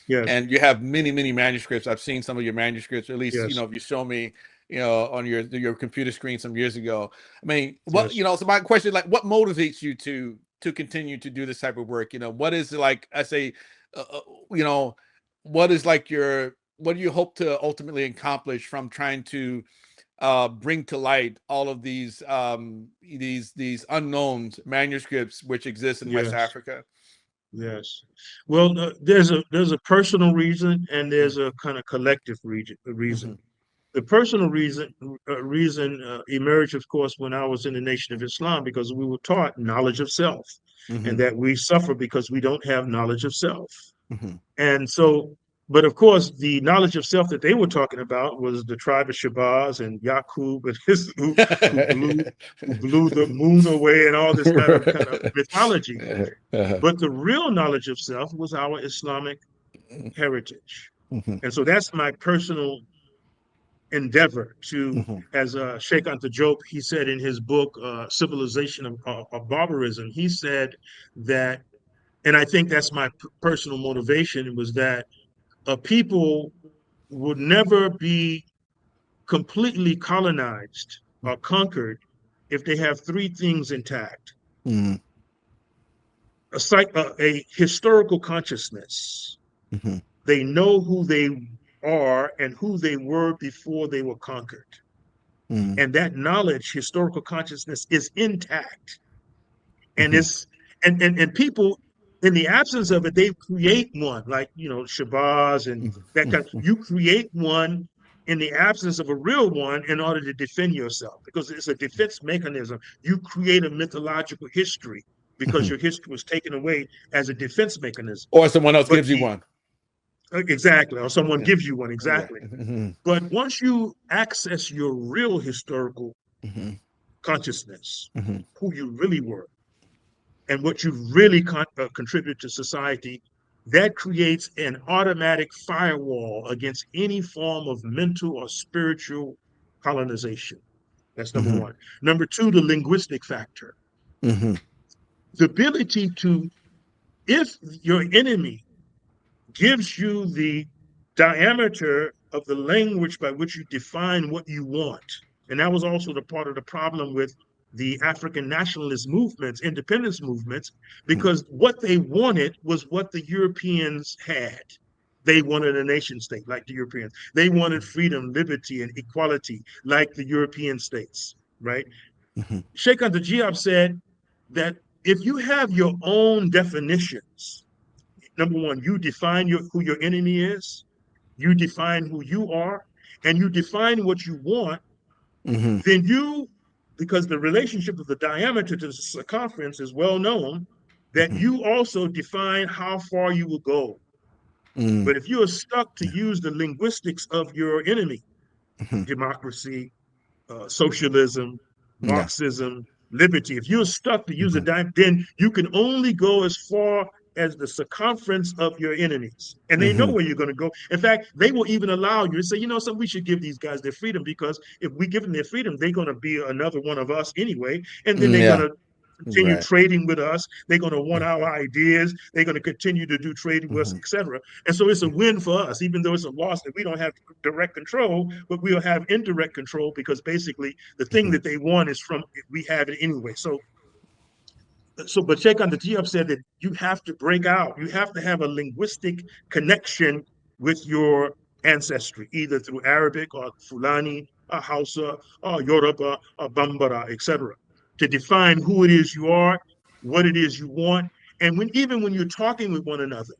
Yes, And you have many, many manuscripts. I've seen some of your manuscripts, or at least, yes, if you show me, on your computer screen some years ago. I mean, yes. so my question, like, what motivates you to continue to do this type of work? What is like, I say, you know, what is like what do you hope to ultimately accomplish from trying to bring to light all of these unknowns manuscripts which exist in West Yes. Africa? Yes. Well, there's a personal reason and Mm, there's a kind of collective reason. mhm, The personal reason emerged, of course, when I was in the Nation of Islam because we were taught knowledge of self, and mhm, that we suffer because we don't have knowledge of self. mhm, And so, but of course, the knowledge of self that they were talking about was the tribe of Shabazz and Yaqub and who blew the moon away and all this kind of mythology. uh-huh, But the real knowledge of self was our Islamic heritage. mhm, And so that's my personal endeavor to, mhm, as Sheikh Anta Diop, he said in his book, Civilization of Barbarism, he said that, and I think that's my personal motivation, was that a people would never be completely colonized or conquered if they have three things intact: mhm, a historical consciousness. mhm, They know who they are and who they were before they were conquered. mhm, And that knowledge, historical consciousness, is intact. And mhm, it's and people, in the absence of it, they create one, like Shabazz and that mhm, kind. You create one in the absence of a real one in order to defend yourself, because it's a defense mechanism. You create a mythological history because mhm. your history was taken away as a defense mechanism. Or someone else But gives you the one. exactly, or someone Yeah. gives you one, Yeah. exactly. Mhm, But once you access your real historical mhm, consciousness, mhm, who you really were, and what you really contribute to society, that creates an automatic firewall against any form of mental or spiritual colonization. That's number mhm, one. Number two, the linguistic factor. mhm, The ability to, if your enemy gives you the diameter of the language by which you define what you want. And that was also the part of the problem with the African nationalist movements, independence movements, because what they wanted was what the Europeans had. They wanted a nation state like the Europeans. They wanted freedom, liberty, and equality like the European states, right? mhm, Sheikh Anta Diop said that if you have your own definitions, number one, you define who your enemy is, you define who you are, and you define what you want, mhm, then because the relationship of the diameter to the circumference is well known, that mhm, you also define how far you will go. mhm, But if you are stuck to use the linguistics of your enemy, mhm. democracy, socialism, Yeah. Marxism, liberty. If you're stuck to use a Mhm, dime, then you can only go as far as the circumference of your enemies. And they know mhm, where you're going to go. In fact, they will even allow you to say, something, we should give these guys their freedom, because if we give them their freedom, they're going to be another one of us anyway. And then they're going yeah. to continue Right. trading with us. They're going to want our ideas. They're going to continue to do trading with us, Mhm, etc. And so it's a win for us, even though it's a loss that we don't have direct control, but we'll have indirect control, because basically the thing mhm, that they want is from, we have it anyway. But Sheikh Anta Diop said that you have to break out. You have to have a linguistic connection with your ancestry, either through Arabic or Fulani, or Hausa, or Yoruba, or Bambara, etc., to define who it is you are, what it is you want. And even when you're talking with one another,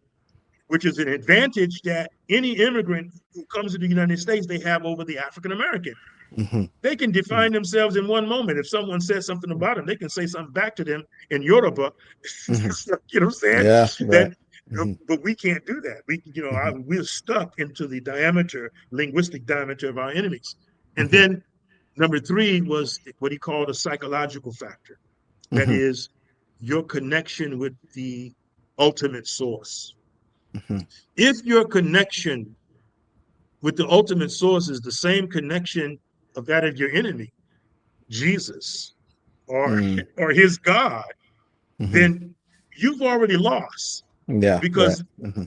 which is an advantage that any immigrant who comes to the United States, they have over the African American. mhm, They can define themselves in one moment. If someone says something about them, they can say something back to them in Yoruba. mhm. You know what I'm saying? Yeah. That, Right. Mhm, but we can't do that. mhm, We're stuck into the linguistic diameter of our enemies. And mhm, then number three was what he called a psychological factor. That mhm, is your connection with the ultimate source. mhm, If your connection with the ultimate source is the same connection of that of your enemy, Jesus, or Mm. or his God, Hmm. then you've already lost. Yeah, right. Because Hmm.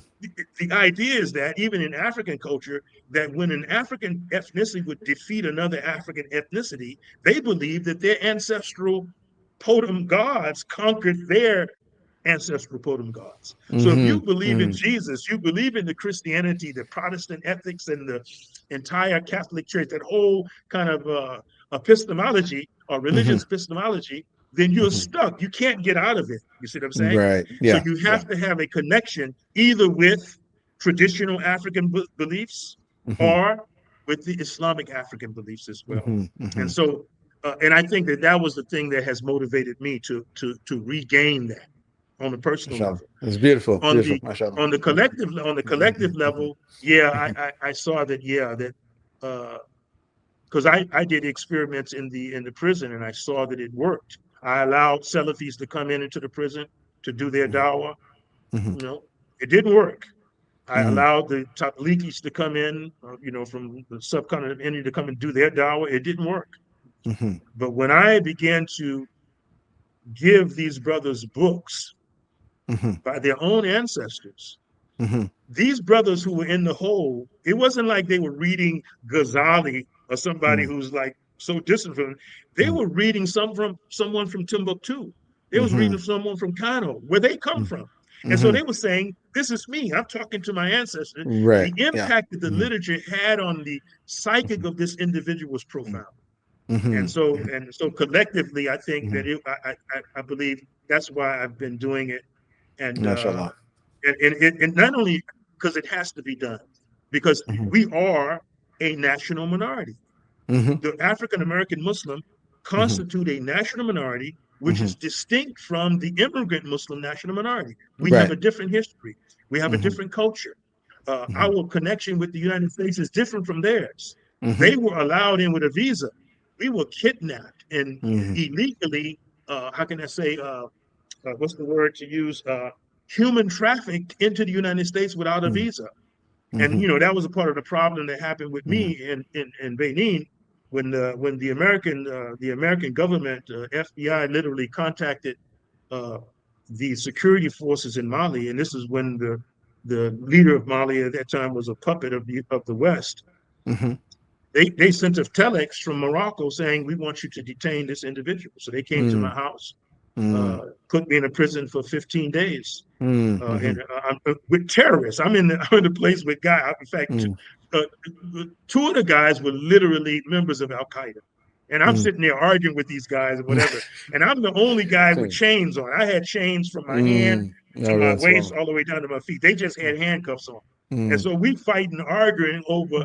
the idea is that even in African culture, that when an African ethnicity would defeat another African ethnicity, they believe that their ancestral totem gods conquered their ancestral totem gods. So if you Hmm. believe in Mm. Jesus, you believe in the Christianity, the Protestant ethics, and the entire Catholic Church, that whole kind of epistemology or Hmm. religious epistemology, then you're Hmm. stuck. You can't get out of it. You see what I'm saying? Right. So Yeah. you Yeah. have to have a connection either with traditional African beliefs Hmm. or with the Islamic African beliefs as well. Hmm. Hmm. And so, and I think that that was the thing that has motivated me to regain that on a personal Mashallah. level. It's beautiful. On Beautiful. the Mashallah. on the collective level, yeah, Hmm. I saw that, yeah, that because I did experiments in the prison, and I saw that it worked. I allowed Salafis to come into the prison to do their dawah. Hmm. You know, it didn't work. I Hmm. allowed the Tabligis to come in, from the subcontinent of India to come and do their dawah. It didn't work. Hmm. But when I began to give these brothers books Hmm. by their own ancestors, Hmm. these brothers who were in the hole, it wasn't like they were reading Ghazali or somebody who's like so distant from them. They were reading someone from Timbuktu. They was Hmm. reading someone from Kano, where they come from. And so Hmm. they were saying, this is me. I'm talking to my ancestors. Right. The Yeah. impact that the Hmm. literature had on the psychic of this individual was profound. Hmm. And so collectively, I think Hmm. that I believe that's why I've been doing it. And Mashallah. and not only because it has to be done, because Hmm. we are a national minority. Hmm. The African American Muslim Hmm. constitute a national minority, which Hmm. is distinct from the immigrant Muslim national minority. We have Right. a different history. We have a Hmm. different culture. Hmm. Our connection with the United States is different from theirs. Hmm. They were allowed in with a visa. We were kidnapped and Hmm. illegally, how can I say, what's the word to use? Human trafficked into the United States without a visa. And Hmm. that was a part of the problem that happened with Hmm. me in Benin when the American government, FBI, literally contacted uh, the security forces in Mali, and this is when the leader of Mali at that time was a puppet of the West. Hmm. They sent a telex from Morocco saying, we want you to detain this individual. So they came to Hmm. my house, Hmm. put me in a prison for 15 days. Hmm. And I'm with terrorists. I'm in the place with guys. In fact, Hmm. uh, two of the guys were literally members of Al Qaeda, and I'm Hmm. sitting there arguing with these guys and whatever. And I'm the only guy with chains on. I had chains from my hand Hmm. to No, my that's waist wrong. all the way down to my feet. They just had handcuffs on, and Hmm. so we fighting, arguing over.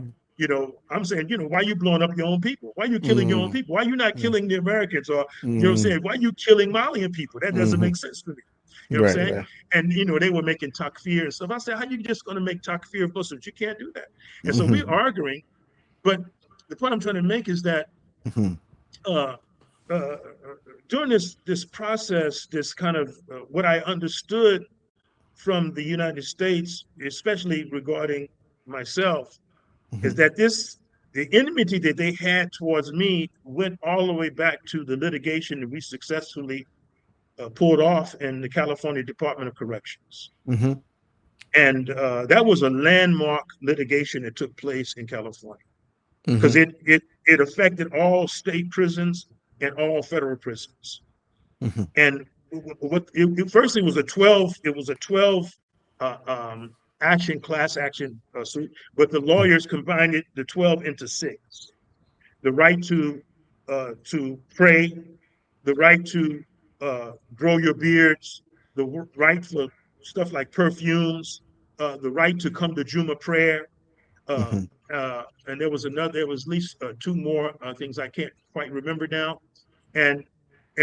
I'm saying, why are you blowing up your own people? Why are you killing your own Hmm. people? Why are you not killing the Americans? Or, I'm Hmm. saying, why are you killing Malian people? That doesn't Hmm. make sense to me. You know what I'm Right. saying? Right. And they were making takfir and stuff. I said, how are you just going to make takfir of Muslims? You can't do that. And so we're Hmm. arguing. But the point I'm trying to make is that Hmm. uh, uh, during this process, this kind of what I understood from the United States, especially regarding myself, is that the enmity that they had towards me went all the way back to the litigation that we successfully pulled off in the California Department of Corrections. Hmm. And that was a landmark litigation that took place in California because Hmm. it affected all state prisons and all federal prisons. Hmm. And first it was a 12 uh, um, class action suit, but the lawyers combined the 12 into 6. The right to pray, the right to grow your beards, the right for stuff like perfumes, the right to come to Juma prayer, uh, Hmm. and there was at least two more things I can't quite remember now. And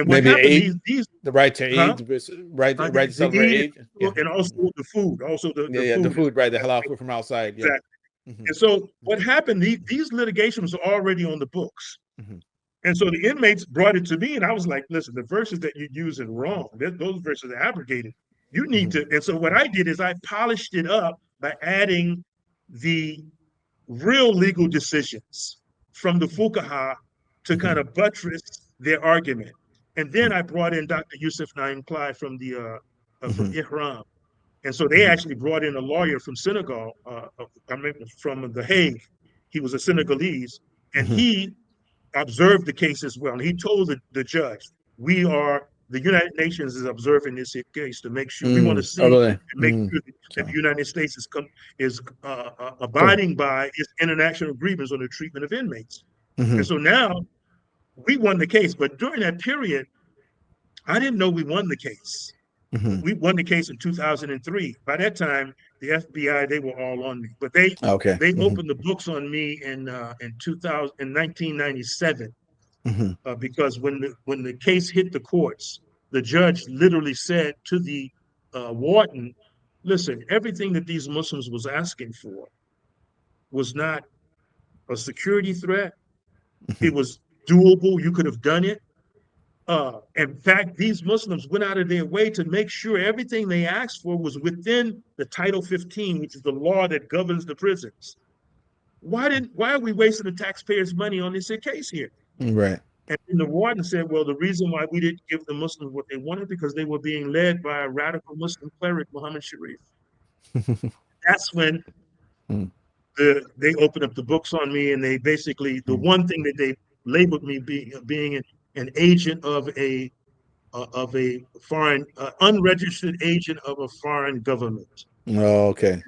what Maybe happened? Eid, These the right to huh? Eid, right, right to The celebrate Eid Eid. Yeah. and also the food, also Yeah. the Yeah. The food. food, right? The halal food from outside. Yeah. Exactly. Hmm. And so what happened? These litigations are already on the books. Hmm. And so the inmates brought it to me, and I was like, listen, the verses that you're using wrong. Those verses are abrogated. You need Hmm. to. And so what I did is I polished it up by adding the real legal decisions from the fuqaha to kind of buttress their argument. And then I brought in Dr. Yusuf Naim Clyde from Ihram. And so they actually brought in a lawyer from Senegal, I mean, from The Hague. He was a Senegalese, and he observed the case as well. And he told the judge, the United Nations is observing this case to make sure we want to see and make sure that the United States is abiding by its international agreements on the treatment of inmates. And so now we won the case, but during that period, I didn't know we won the case. We won the case in 2003. By that time, the FBI, they were all on me, but they opened the books on me in 1997 because when the case hit the courts, the judge literally said to the warden, "Listen, everything that these Muslims was asking for was not a security threat. It was doable. You could have done it. In fact, these Muslims went out of their way to make sure everything they asked for was within the Title 15, which is the law that governs the prisons. Why are we wasting the taxpayers' money on this case here?" Right. And then the warden said, "Well, the reason why we didn't give the Muslims what they wanted because they were being led by a radical Muslim cleric, Muhammad Shareef." That's when they opened up the books on me, and they basically the one thing that they labeled me being an agent of a foreign unregistered agent of a foreign government. Oh, okay.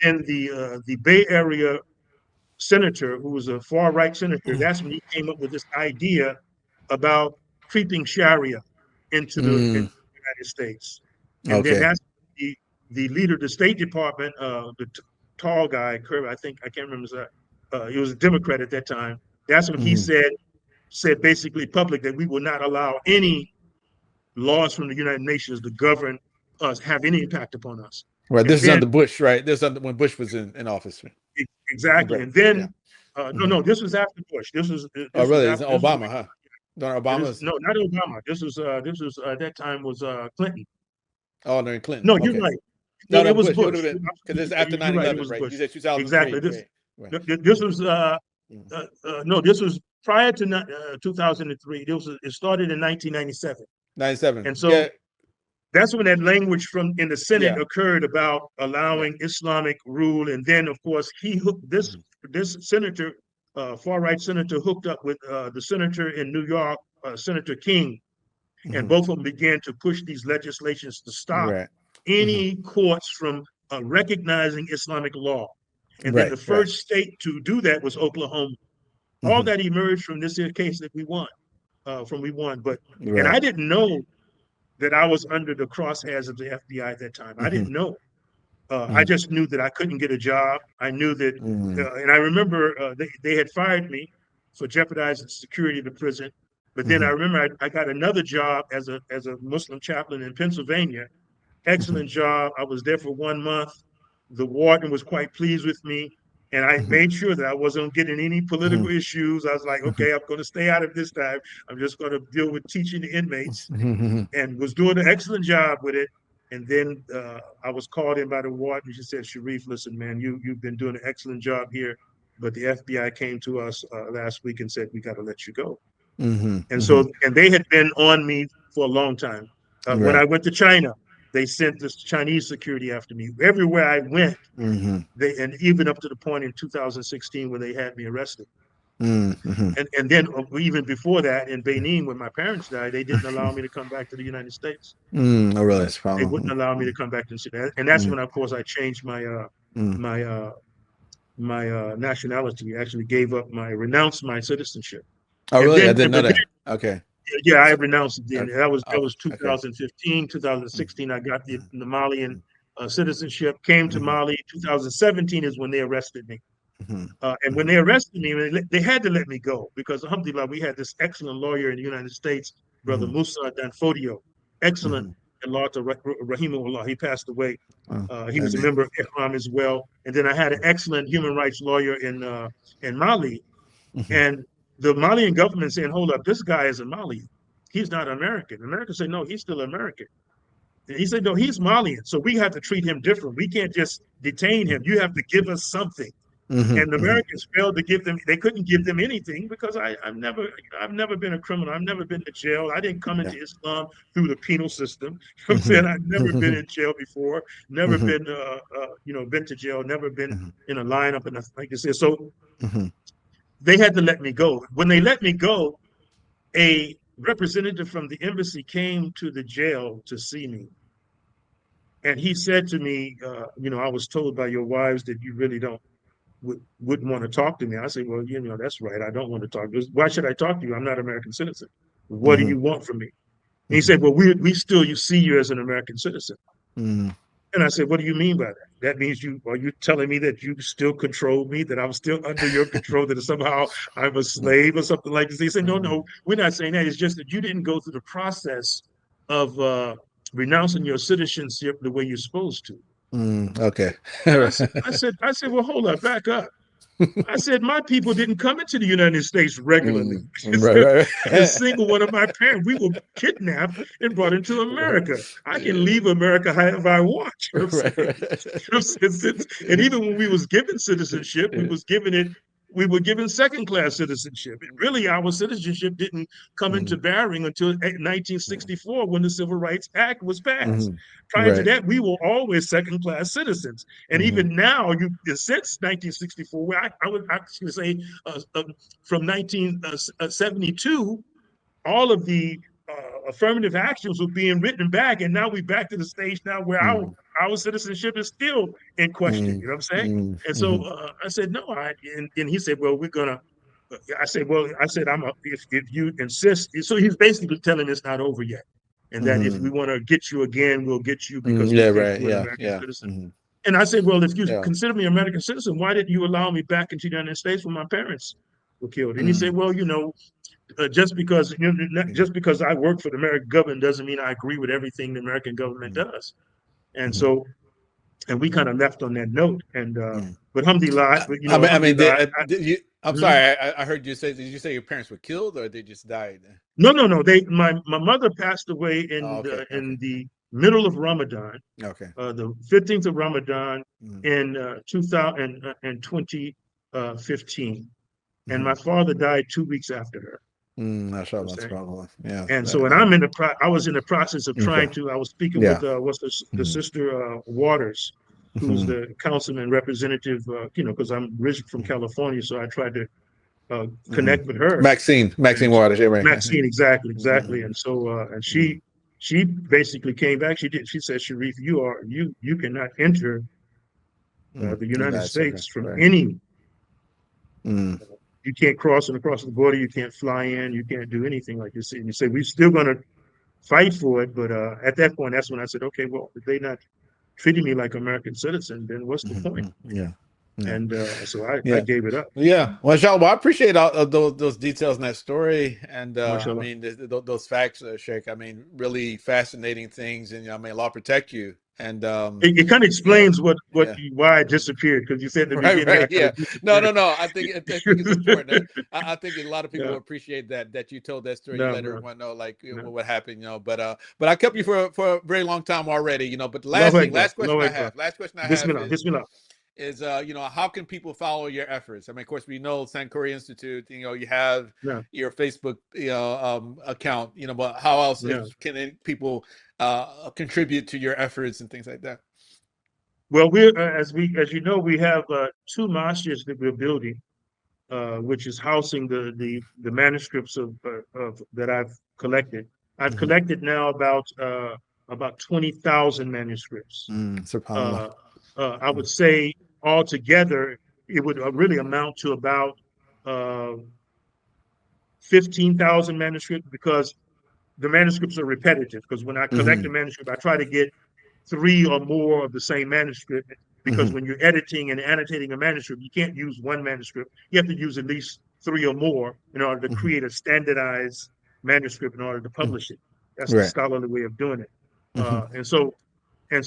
And the Bay Area senator, who was a far right senator, that's when he came up with this idea about creeping Sharia into the United States. And then that's the leader of the State Department, the tall guy, Kirby, I can't remember that. He was a Democrat at that time. That's when he said basically public that we will not allow any laws from the United Nations to govern us, have any impact upon us. Right. This is under Bush, right? This is under when Bush was in office. Exactly. Right. And then, no, this was after Bush. This was Obama, huh? Obama? No, not Obama. This was at that time was Clinton. Oh, during Clinton. No, you're right. No, it was Bush. Because it's after 9/11, right? You said 2003. Exactly. This was no, this was prior to 2003. It started in 1997. 97. And so that's when that language in the Senate occurred about allowing Islamic rule. And then, of course, this senator, far right senator, hooked up with the senator in New York, Senator King, and both of them began to push these legislations to stop any courts from recognizing Islamic law. And then the first state to do that was Oklahoma. All that emerged from this case that we won. But and I didn't know that I was under the crosshairs of the FBI at that time. I didn't know. I just knew that I couldn't get a job. I knew that, and I remember they had fired me for jeopardizing the security of the prison. But then I remember I got another job as a Muslim chaplain in Pennsylvania. Excellent job. I was there for 1 month. The warden was quite pleased with me. And I made sure that I wasn't getting any political issues. I was like, okay, I'm going to stay out of this time. I'm just going to deal with teaching the inmates, and was doing an excellent job with it. And then I was called in by the warden. She said, "Sharif, listen, man, you've been doing an excellent job here, but the FBI came to us last week and said, we got to let you go." And so, and they had been on me for a long time. When I went to China, they sent this Chinese security after me. Everywhere I went, and even up to the point in 2016 when they had me arrested. And then even before that, in Benin, when my parents died, they didn't allow me to come back to the United States. Oh, really? They wouldn't allow me to come back to the States. And that's when, of course, I changed my nationality. I actually renounced my citizenship. Oh, really? I didn't know that. Okay. Yeah, I renounced it then. That was 2015, 2016. I got the Malian citizenship, came to Mali. 2017 is when they arrested me. And when they arrested me, they had to let me go because, alhamdulillah, we had this excellent lawyer in the United States, Brother Musa Danfodio. Excellent. Allah to Rahimahullah. He passed away. He was a member of Ihram as well. And then I had an excellent human rights lawyer in Mali. And the Malian government saying, hold up, this guy is a Malian. He's not American. America said, no, he's still American. And he said, no, he's Malian. So we have to treat him different. We can't just detain him. You have to give us something. And the Americans failed to give them. They couldn't give them anything because I've never been a criminal. I've never been to jail. I didn't come into Islam through the penal system. You know what I'm saying? I've never been in jail before. Never been, been to jail. Never been in a lineup and nothing like this. So they had to let me go. When they let me go, a representative from the embassy came to the jail to see me. And he said to me, I was told by your wives that you really wouldn't want to talk to me. I said, well, that's right. I don't want to talk. Why should I talk to you? I'm not an American citizen. What do you want from me? And he said, well, we still see you as an American citizen. And I said, what do you mean by that? That means are you telling me that you still control me, that I'm still under your control, that somehow I'm a slave or something like this? He said, no, we're not saying that. It's just that you didn't go through the process of renouncing your citizenship the way you're supposed to. Okay. I said, well, hold up, back up. I said, my people didn't come into the United States regularly. A single one of my parents, we were kidnapped and brought into America. I can leave America however I want. You know what I'm saying? And even when we was given citizenship, we were given second-class citizenship. And really, our citizenship didn't come into bearing until 1964 when the Civil Rights Act was passed. Prior to that, we were always second-class citizens. And even now, since 1964, I would actually say from 1972, all of the affirmative actions were being written back, and now we're back to the stage now where our citizenship is still in question. You know what I'm saying? And so I said, no, and he said, well, we're gonna. I said, if you insist. So he's basically telling us it's not over yet, and that if we want to get you again, we'll get you because we think you're an American citizen. And I said, well, if you consider me an American citizen, why didn't you allow me back into the United States when my parents were killed? And he said, well, just because I work for the American government doesn't mean I agree with everything the American government does. And so, and we kind of left on that note. And but alhamdulillah, I'm sorry, I heard you say. Did you say your parents were killed or they just died? No. My mother passed away in the middle of Ramadan. The 15th of Ramadan in 2015, and my father died 2 weeks after her. That's probably, yeah. And so, and I was in the process of trying to. I was speaking with the sister Waters, who's the councilman representative. Because I'm originally from California, so I tried to connect with her. Maxine Waters, right? Maxine, exactly. And so, and she basically came back. She said, Sharif, you cannot enter the United States from any. You can't cross across the border. You can't fly in. You can't do anything like this. And you say, we're still going to fight for it. But at that point, that's when I said, okay, well, if they're not treating me like an American citizen, then what's the point? And so I gave it up. Yeah. Well, inshallah, I appreciate all those details in that story. And I mean, those facts, Sheikh, I mean, really fascinating things. And, Allah protect you. And it kind of explains why I disappeared, because you said the beginning. No. I think it's important. I think a lot of people appreciate that you told that story. You let everyone know what happened. But I kept you for a very long time already. But the last question I have is how can people follow your efforts? I mean, of course, we know Sankore Institute. You have your Facebook account. But how else can people contribute to your efforts and things like that? Well, as you know, we have 2 masjids that we're building, which is housing the manuscripts of that I've collected. I've collected now about 20,000 manuscripts. SubhanAllah. I would say altogether it would really amount to about 15,000 manuscripts, because the manuscripts are repetitive. Because when I collect a manuscript, I try to get 3 or more of the same manuscript, because when you're editing and annotating a manuscript, you can't use one manuscript. You have to use at least 3 or more in order to create a standardized manuscript in order to publish it. That's the scholarly way of doing it. And so they're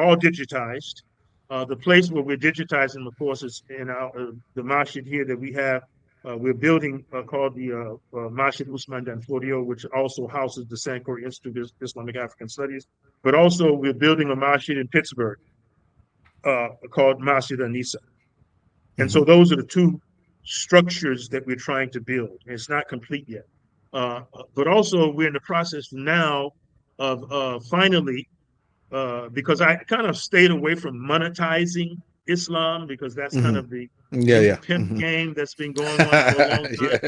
all digitized. The place where we're digitizing, of course, is in the masjid here that we have. We're building called the Masjid Usman Dan Florio, which also houses the Sankore Institute of Islamic African Studies. But also we're building a masjid in Pittsburgh. called Masjid Anisa. And so Mhm. those are the two structures that we're trying to build. And it's not complete yet. But also, we're in the process now of finally, because I kind of stayed away from monetizing Islam because that's kind Mhm. of the Yeah, new yeah. pimp Mhm. game that's been going on for a long time.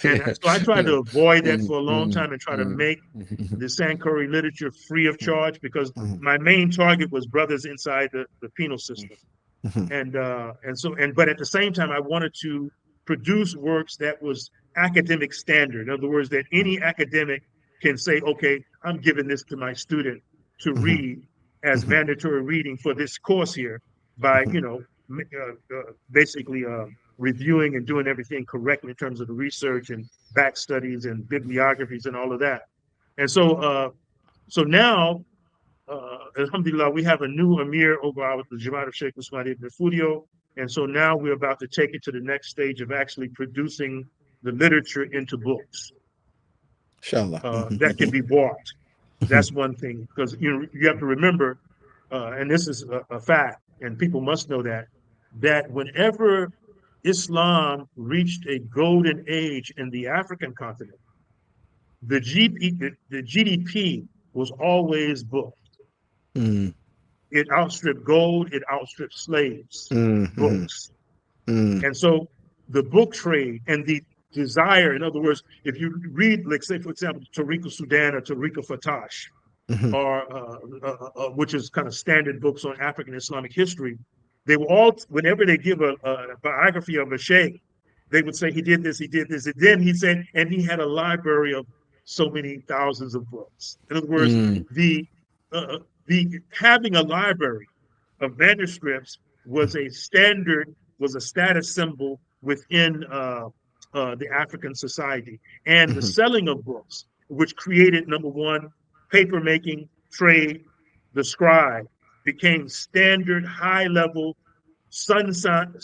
Yeah. And Yeah. so I tried to avoid that Mm, for a long mm, time and try to mm, make mhm, the Sankore literature free of mhm, charge because mhm, my main target was brothers inside the penal system. mhm, But at the same time, I wanted to produce works that was academic standard. In other words, that any academic can say, okay, I'm giving this to my student to mhm, read as mhm, mandatory reading for this course here by, mhm, basically reviewing and doing everything correctly in terms of the research and back studies and bibliographies and all of that. And so now Alhamdulillah, we have a new Amir over our the Jamaat of Shaykh Usman ibn Fudio. And so now we're about to take it to the next stage of actually producing the literature into books Inshallah. that can Mhm, be bought. mhm, That's one thing, because you have to remember, and this is a fact, and people must know that whenever Islam reached a golden age in the African continent, the GDP was always book. mm, It outstripped gold, it outstripped slaves, mm, mhm, books. mm, And so the book trade and the desire, in other words, if you read, like, say, for example, Tariq Sudan or Tariq Fatash, mhm, or which is kind of standard books on African Islamic history, they were all, whenever they give a biography of a sheikh, they would say he did this, he did this, and then he said, and he had a library of so many thousands of books. In other words, mm, the the having a library of manuscripts was a standard, was a status symbol within the African society, and the mhm, selling of books, which created, number one, paper making, trade, the scribe became standard high level sunshine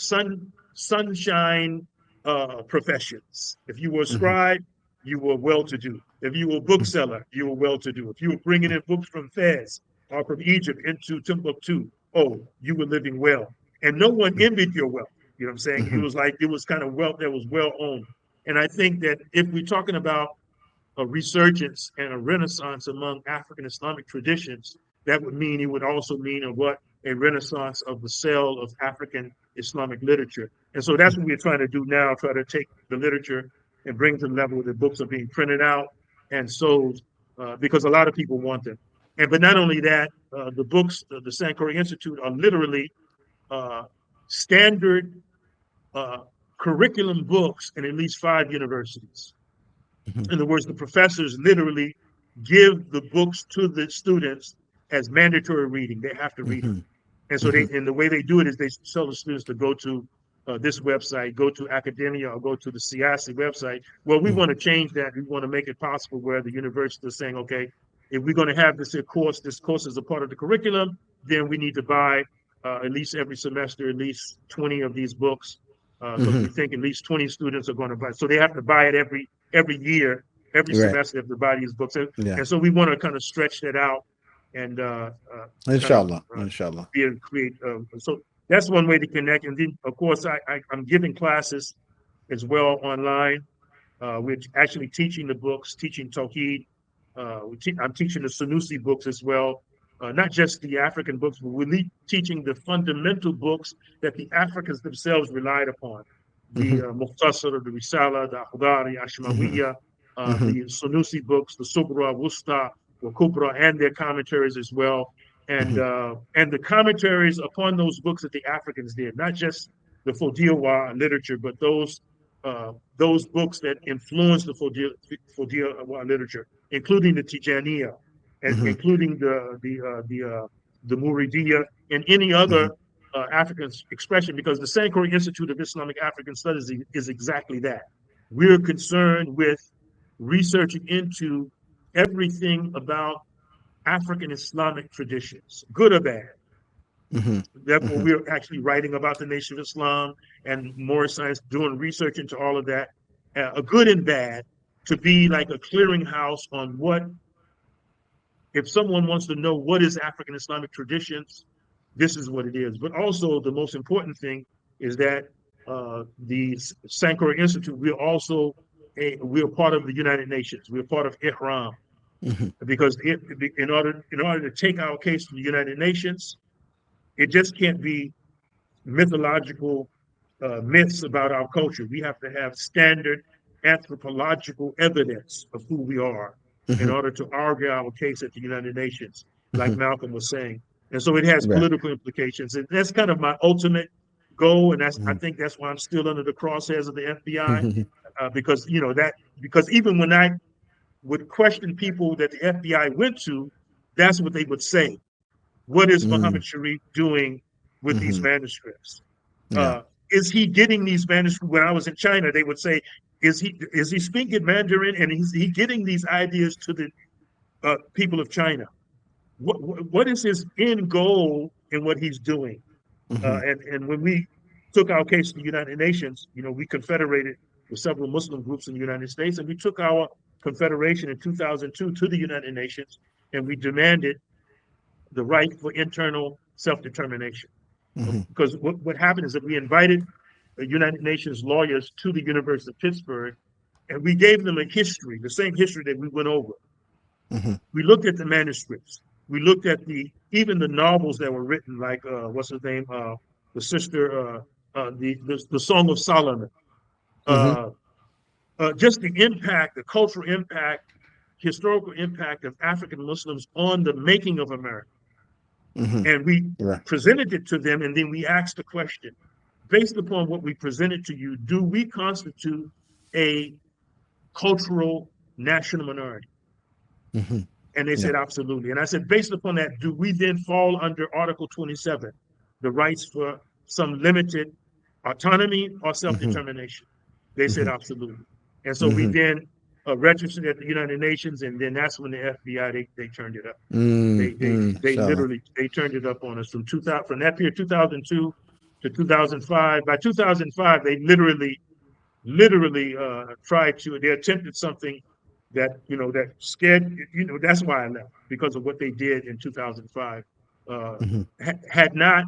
professions. If you were a mhm, scribe, you were well to do. If you were a bookseller, you were well to do. If you were bringing in books from Fez or from Egypt into Timbuktu, oh, you were living well. And no one envied your wealth. You know what I'm saying? It mhm, was like, it was kind of wealth that was well owned. And I think that if we're talking about a resurgence and a renaissance among African Islamic traditions, that would mean, it would also mean a renaissance of the sale of African Islamic literature. And so that's what we're trying to do now, try to take the literature and bring to the level where the books are being printed out and sold, because a lot of people want them. But not only that, the books, the Sankore Institute, are literally uh, standard uh, curriculum books in at least 5 universities. mhm, In other words, the professors literally give the books to the students as mandatory reading. They have to read them. mhm, And so mhm, and the way they do it is they tell the students to go to this website, go to academia, or go to the SIIASI website. Well, we mhm, want to change that. We want to make it possible where the university is saying, okay, if we're going to have this course is a part of the curriculum, then we need to buy at least every semester at least 20 of these books, because mhm. we think at least 20 students are going to buy. So they have to buy it every year, every Right. semester, if the body is books. Yeah. And so we want to kind of stretch that out and kind of Inshallah. Inshallah. be able to create. So that's one way to connect. And then, of course, I'm giving classes as well online. We're actually teaching the books, teaching Tawheed. I'm teaching the Sanusi books as well, not just the African books, but we're teaching the fundamental books that the Africans themselves relied upon. The Mhm, Muqtasar, the Risala, the Akhdari, mhm, Ashmawiya, mhm, the Sanusi books, the Subra, Wusta, the Kubra, and their commentaries as well. mhm, And the commentaries upon those books that the Africans did, not just the Fodiwa literature, but those books that influenced the Fodiwa literature, including the Tijaniya, and mhm, including the Muridiyya, and any other mhm, African expression, because the Sankore Institute of Islamic African Studies is exactly that. We're concerned with researching into everything about African Islamic traditions, good or bad. mhm, Therefore, mhm, we're actually writing about the Nation of Islam and more science, doing research into all of that, a good and bad, to be like a clearinghouse on if someone wants to know what is African Islamic traditions, this is what it is. But also the most important thing is that the Sankore Institute, we're part of the United Nations. We're part of IHRAM, because in order to take our case to the United Nations, it just can't be mythological myths about our culture. We have to have standard anthropological evidence of who we are in order to argue our case at the United Nations, like Malcolm was saying. And so it has Right. political implications. And that's kind of my ultimate goal. And I think that's why I'm still under the crosshairs of the FBI, because because even when I would question people that the FBI went to, that's what they would say. What is Muhammad Shareef doing with these manuscripts? Yeah. Is he getting these manuscripts? When I was in China, they would say, is he speaking Mandarin, and is he getting these ideas to the people of China? What is his end goal in what he's doing? And when we took our case to the United Nations, we confederated with several Muslim groups in the United States, and we took our confederation in 2002 to the United Nations, and we demanded the right for internal self-determination. Because what happened is that we invited the United Nations lawyers to the University of Pittsburgh, and we gave them a history, the same history that we went over. We looked at the manuscripts. We looked at even the novels that were written, like what's his name, the sister, the Song of Solomon. Just the impact, the cultural impact, historical impact of African Muslims on the making of America. And we presented it to them, and then we asked the question, based upon what we presented to you, do we constitute a cultural national minority? And they said, absolutely. And I said, based upon that, do we then fall under Article 27, the rights for some limited autonomy or self-determination? They said, absolutely. And so we then registered at the United Nations, and then that's when the FBI, they turned it up. They literally turned it up on us from that period, 2002 to 2005. By 2005, they literally they attempted something that that scared. That's why I left, because of what they did in 2005. Had not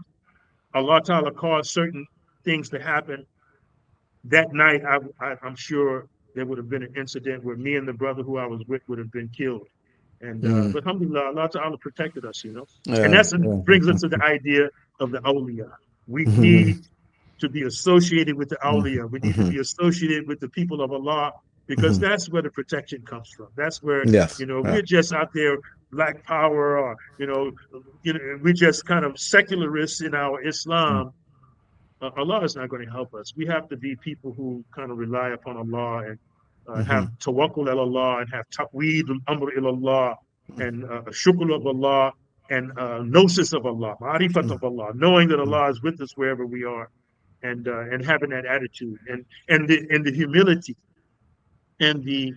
Allah Ta'ala caused certain things to happen that night, I'm sure there would have been an incident where me and the brother who I was with would have been killed. And but alhamdulillah, Allah Ta'ala protected us, and that's brings us to the idea of the awliya. We need to be associated with the awliya. We need to be associated with the people of Allah, because that's where the protection comes from. That's where we're just out there black power, or we're just kind of secularists in our Islam. Allah is not going to help us. We have to be people who kind of rely upon Allah and have tawakkul ala Allah, and have taqweed al-amr ila Allah, and shukr of Allah, and gnosis of Allah, ma'rifat of Allah, knowing that Allah is with us wherever we are, and having that attitude, and the humility, and the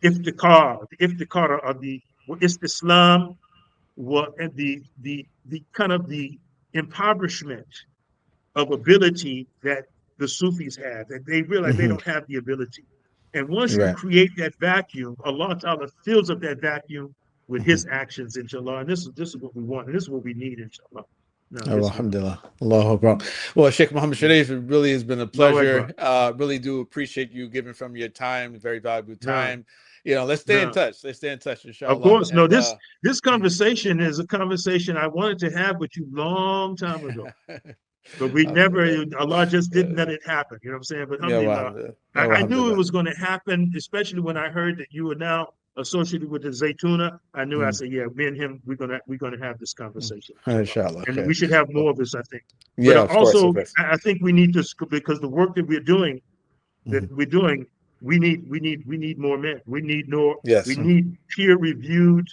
iftikhar of the Islam, and the kind of the impoverishment of ability that the Sufis have, that they realize they don't have the ability. And once you create that vacuum, Allah Ta'ala fills up that vacuum with His actions, inshallah. And this is what we want, and this is what we need, inshallah. Alhamdulillah. Allahu Akbar. Well, Shaykh Muhammad Shareef, it really has been a pleasure. Really do appreciate you giving from your time, very valuable time. Let's stay in touch. Let's stay in touch, inshallah. Of course. No, this conversation is a conversation I wanted to have with you long time ago. But we never, Allah just didn't let it happen. You know what I'm saying? But alhamdulillah, I knew it was going to happen, especially when I heard that you were now associated with the Zaytuna. I knew, I said, yeah, me and him, we're gonna have this conversation. Inshallah. And we should have more of this, I think. Yeah, but also, I think we need this, because the work that we're doing, we need more men. We need more. We need peer-reviewed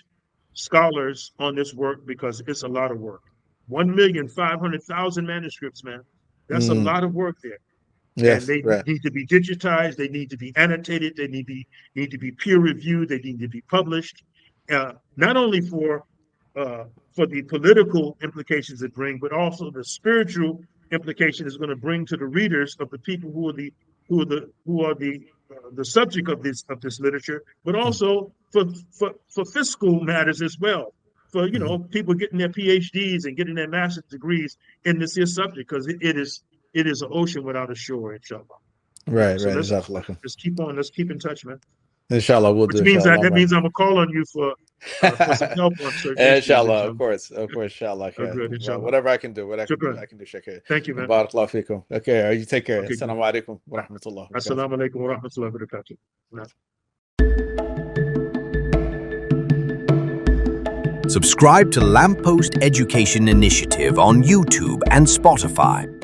scholars on this work, because it's a lot of work. 1,500,000 manuscripts, man. That's a lot of work there. And they need to be digitized. They need to be annotated. They need to be peer-reviewed. They need to be published. Not only for the political implications it brings, but also the spiritual implication it's going to bring to the readers of the people who are the subject of this literature, but also for fiscal matters as well, for people getting their PhDs and getting their master's degrees in this here subject, because it is an ocean without a shore, inshallah. Right, So right. let's Jazakallah. just keep on. Let's keep in touch, man. Inshallah, we'll Which do. means Inshallah, that man. means I'm gonna call on you for some help on certain issues. Inshallah, of course, inshallah. Oh, good, Well, inshallah. whatever I can do, Shukran. I can do, Sheikh. Thank you, man. Barakallahu fikum. Okay, you take care. Okay, Assalamu alaikum wa rahmatullah. Assalamu alaikum wa rahmatullahi wa barakatuh. Subscribe to Lamppost Education Initiative on YouTube and Spotify.